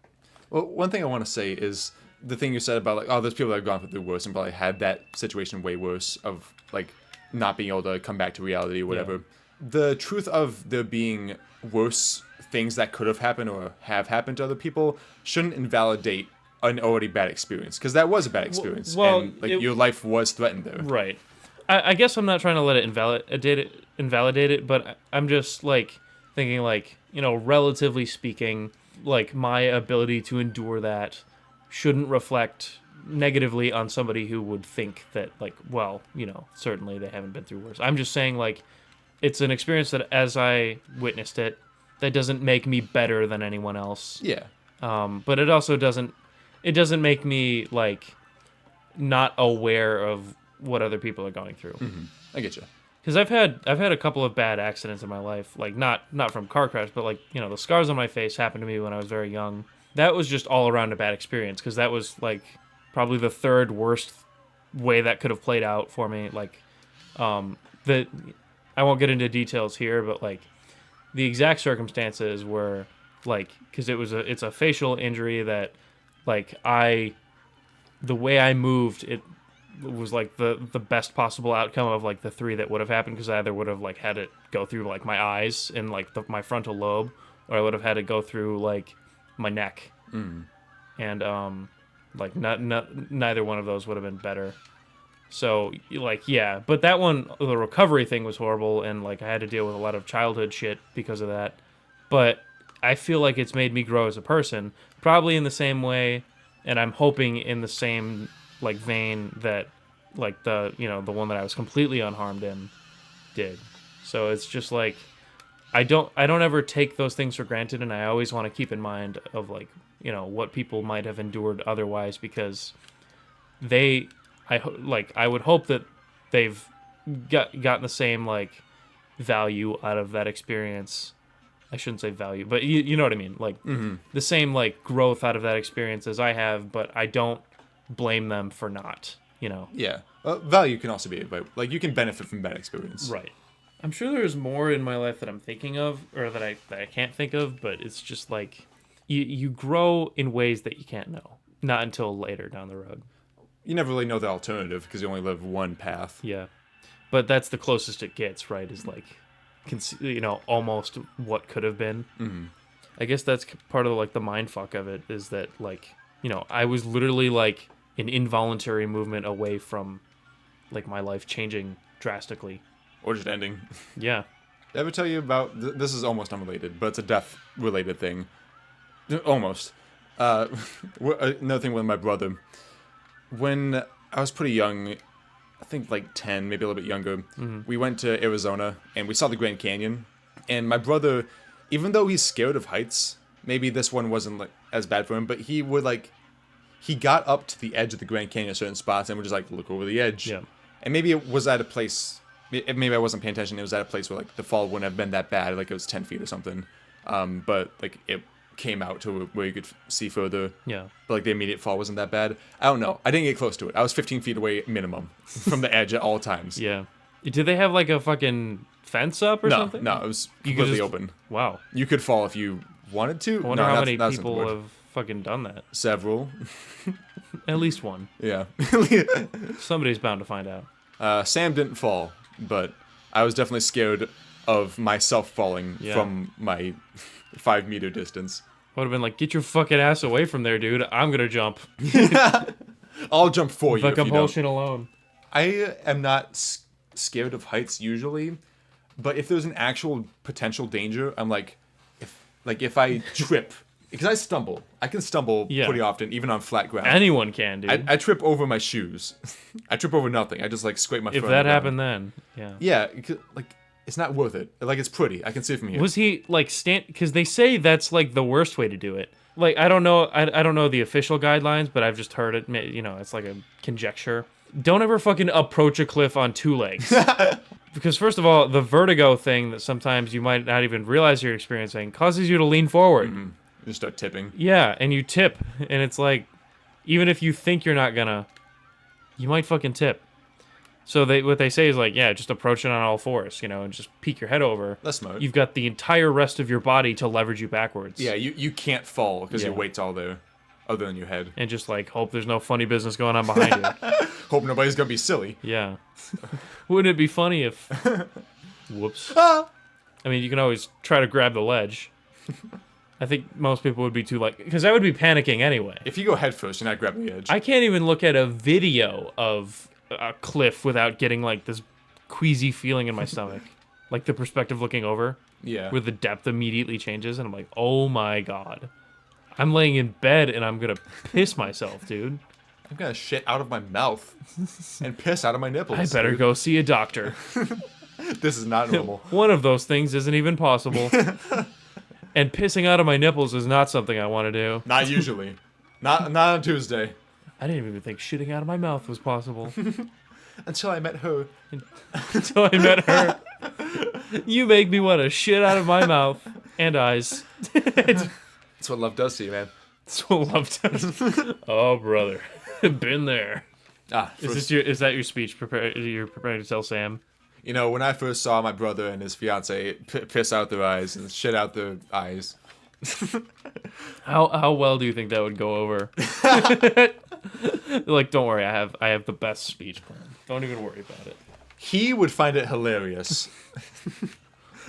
Well, one thing I want to say is the thing you said about like, oh, there's people that have gone through the worst and probably had that situation way worse of like not being able to come back to reality or whatever. Yeah. The truth of there being worse things that could have happened or have happened to other people shouldn't invalidate an already bad experience, because that was a bad experience. Well, and like your life was threatened there. Right. I guess I'm not trying to let it invalidate it, but I'm just like thinking like, you know, relatively speaking, like my ability to endure that shouldn't reflect negatively on somebody who would think that like, well, you know, certainly they haven't been through worse. I'm just saying like it's an experience that as I witnessed it, that doesn't make me better than anyone else. Yeah. But it also doesn't make me like not aware of what other people are going through. Mm-hmm. I get you. Because I've had a couple of bad accidents in my life, like not from car crash, but like, you know, the scars on my face happened to me when I was very young. That was just all around a bad experience because that was like probably the third worst way that could have played out for me. Like, I won't get into details here, but like the exact circumstances were like, because it's a facial injury that like the way I moved, it was like the best possible outcome of like the three that would have happened, because I either would have like had it go through like my eyes and like my frontal lobe, or I would have had it go through like my neck. And like neither one of those would have been better. So like yeah, but that one, the recovery thing was horrible, and like I had to deal with a lot of childhood shit because of that. But I feel like it's made me grow as a person, probably in the same way, and I'm hoping in the same like vein that like the one that I was completely unharmed in did. So it's just like I don't ever take those things for granted, and I always want to keep in mind of like, you know, what people might have endured otherwise, because I would hope that they've gotten the same like value out of that experience. I shouldn't say value, but you know what I mean. Like the same like growth out of that experience as I have, but I don't blame them for not. You know. Yeah. Value can also be, but like you can benefit from bad experience. Right. I'm sure there's more in my life that I'm thinking of, or that I can't think of, but it's just like you grow in ways that you can't know. Not until later down the road. You never really know the alternative because you only live one path. Yeah. But that's the closest it gets, right? Is like, almost what could have been. Mm-hmm. I guess that's part of like the mind fuck of it is that like, I was literally like an involuntary movement away from like my life changing drastically. Or just ending. Yeah. Did I ever tell you about, this is almost unrelated, but it's a death-related thing. Almost. Another thing with my brother. When I was pretty young, I think like 10, maybe a little bit younger, we went to Arizona and we saw the Grand Canyon. And my brother, even though he's scared of heights, maybe this one wasn't like as bad for him, but he got up to the edge of the Grand Canyon at certain spots and would just like look over the edge. Yeah. And maybe it was at a place, maybe I wasn't paying attention, it was at a place where like the fall wouldn't have been that bad, like it was 10 feet or something. But like it came out to where you could see further. Yeah. But like the immediate fall wasn't that bad. I don't know. I didn't get close to it. I was 15 feet away minimum from the edge at all times. Yeah. Did they have like a fucking fence up or something? No, it was You could completely just- open. Wow. You could fall if you wanted to. I wonder No, how that's many not the people word. have fucking done that. Several. At least one. Yeah. Somebody's bound to find out. Sam didn't fall, but I was definitely scared of myself falling from my 5 meter distance. I would have been like, get your fucking ass away from there, dude. I'm going to jump. I'll jump for you The if you don't. compulsion alone. I am not scared of heights usually, but if there's an actual potential danger, I'm like, if I trip, because I stumble. I can stumble pretty often, even on flat ground. Anyone can, dude. I trip over my shoes. I trip over nothing. I just like scrape my foot. If on that the ground. happened then, yeah. Yeah, like it's not worth it. Like it's pretty. I can see it from here. Was he like because they say that's like the worst way to do it. Like I don't know the official guidelines, but I've just heard it. It's like a conjecture. Don't ever fucking approach a cliff on two legs. Because first of all, the vertigo thing that sometimes you might not even realize you're experiencing causes you to lean forward. Mm-hmm. You start tipping. Yeah, and you tip, and it's like, even if you think you're not gonna, you might fucking tip. So what they say is like, yeah, just approach it on all fours, and just peek your head over. That's smart. You've got the entire rest of your body to leverage you backwards. Yeah, you can't fall because your weight's all there, other than your head. And just like hope there's no funny business going on behind you. Hope nobody's gonna be silly. Yeah. Wouldn't it be funny if? Whoops. Ah! I mean, you can always try to grab the ledge. I think most people would be too because I would be panicking anyway. If you go head first, you're not grabbing the edge. I can't even look at a video of a cliff without getting like this queasy feeling in my stomach. Like the perspective looking over. Yeah. Where the depth immediately changes and I'm like, oh my god. I'm laying in bed and I'm gonna piss myself, dude. I'm gonna shit out of my mouth and piss out of my nipples. I better go see a doctor. This is not normal. One of those things isn't even possible. And pissing out of my nipples is not something I want to do. Not usually. Not on Tuesday. I didn't even think shitting out of my mouth was possible. Until I met her. Until I met her. You make me want to shit out of my mouth and eyes. That's what love does to you, man. That's what love does. Oh, brother. Been there. Is that your speech you're preparing to tell Sam? When I first saw my brother and his fiance piss out their eyes and shit out their eyes. How well do you think that would go over? Like, don't worry, I have the best speech plan. Don't even worry about it. He would find it hilarious.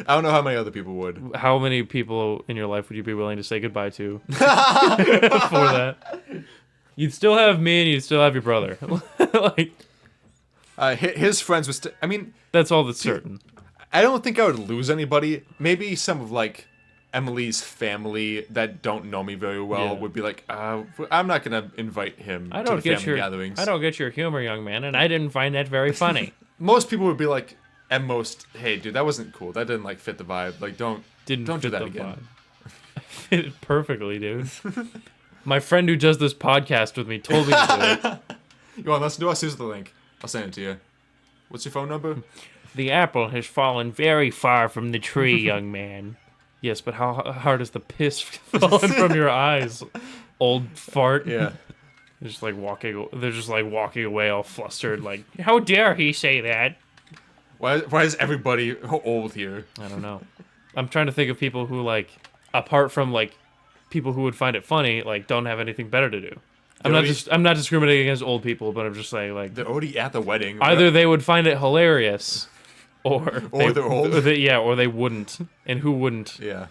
I don't know how many other people would. How many people in your life would you be willing to say goodbye to for that? You'd still have me and you'd still have your brother. His friends was. That's all that's certain. I don't think I would lose anybody. Maybe some of Emily's family that don't know me very well would be like, I'm not gonna invite him to the family gatherings. I don't get your humor, young man, and I didn't find that very funny. Most people would be like, at most, hey, dude, that wasn't cool. That didn't fit the vibe. Don't do that again. Fit it perfectly, dude. My friend who does this podcast with me told me to do it. You want to listen to us? Here's the link. I'll send it to you. What's your phone number? The apple has fallen very far from the tree, young man. Yes, but how hard is the piss falling from your eyes, old fart? Yeah. They're just like walking away all flustered, like, how dare he say that? Why is everybody old here? I don't know. I'm trying to think of people who, like, apart from, like, people who would find it funny, like, don't have anything better to do. I'm not discriminating against old people, but I'm just saying, like, They're already at the wedding. either they would find it hilarious, or they're old. Or they wouldn't. And who wouldn't? Yeah.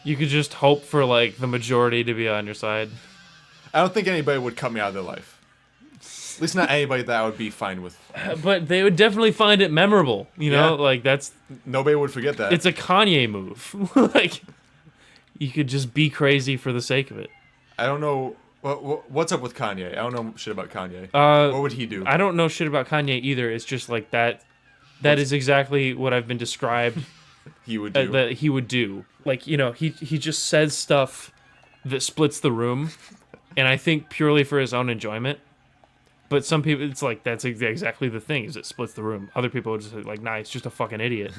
You could just hope for, like, the majority to be on your side. I don't think anybody would cut me out of their life. At least not anybody that I would be fine with. But they would definitely find it memorable. You know, like, that's... Nobody would forget that. It's a Kanye move. Like, you could just be crazy for the sake of it. I don't know... What's up with Kanye? I don't know shit about Kanye. What would he do? I don't know shit about Kanye either. It's just like that... That is exactly what I've been described he would do. that he would do. Like, you know, he just says stuff that splits the room, and I think purely for his own enjoyment. But some people, it's like, that's exactly the thing, is it splits the room. Other people are just like, nah, he's just a fucking idiot.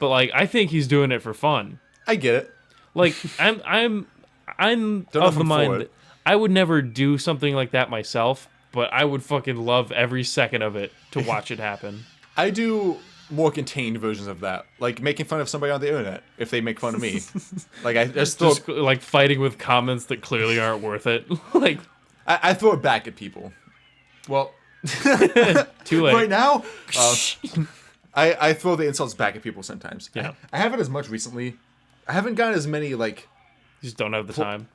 But, like, I think he's doing it for fun. I get it. Like, I'm of the mind that I would never do something like that myself, but I would fucking love every second of it to watch it happen. I do more contained versions of that, like making fun of somebody on the internet if they make fun of me. Like I still just like fighting with comments that clearly aren't worth it. Like I throw it back at people. Well, too late right now. I throw the insults back at people sometimes. Yeah, I haven't as much recently. I haven't gotten as many like. You just don't have the time.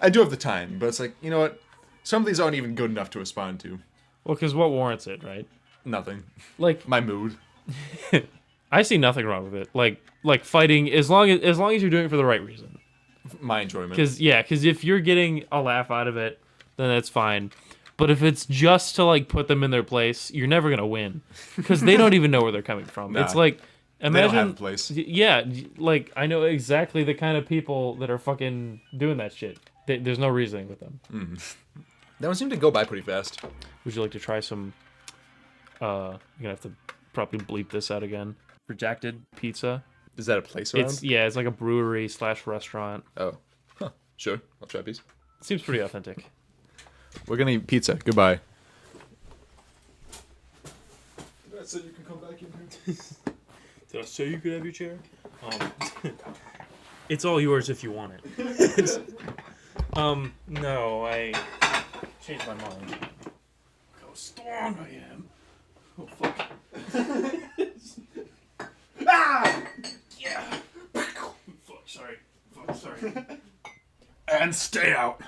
I do have the time, but it's like, you know what? Some of these aren't even good enough to respond to. Well, because what warrants it, right? Nothing. Like my mood. I see nothing wrong with it. Like fighting, as long as you're doing it for the right reason. My enjoyment. Because if you're getting a laugh out of it, then that's fine. But if it's just to like put them in their place, you're never gonna win because they don't even know where they're coming from. Nah, it's like imagine, they don't have a place. Yeah, like I know exactly the kind of people that are fucking doing that shit. There's no reasoning with them. That one seemed to go by pretty fast. Would you like to try some? You're gonna have to probably bleep this out again. Redacted pizza. Is that a place around? It's like a brewery / restaurant. Oh, sure. I'll try a piece. Seems pretty authentic. We're gonna eat pizza. Goodbye. Did I say you can come back in here? Did I say you could have your chair? It's all yours if you want it. No, I changed my mind. How strong I am. Oh, fuck. Ah! Yeah! Fuck, sorry. And stay out.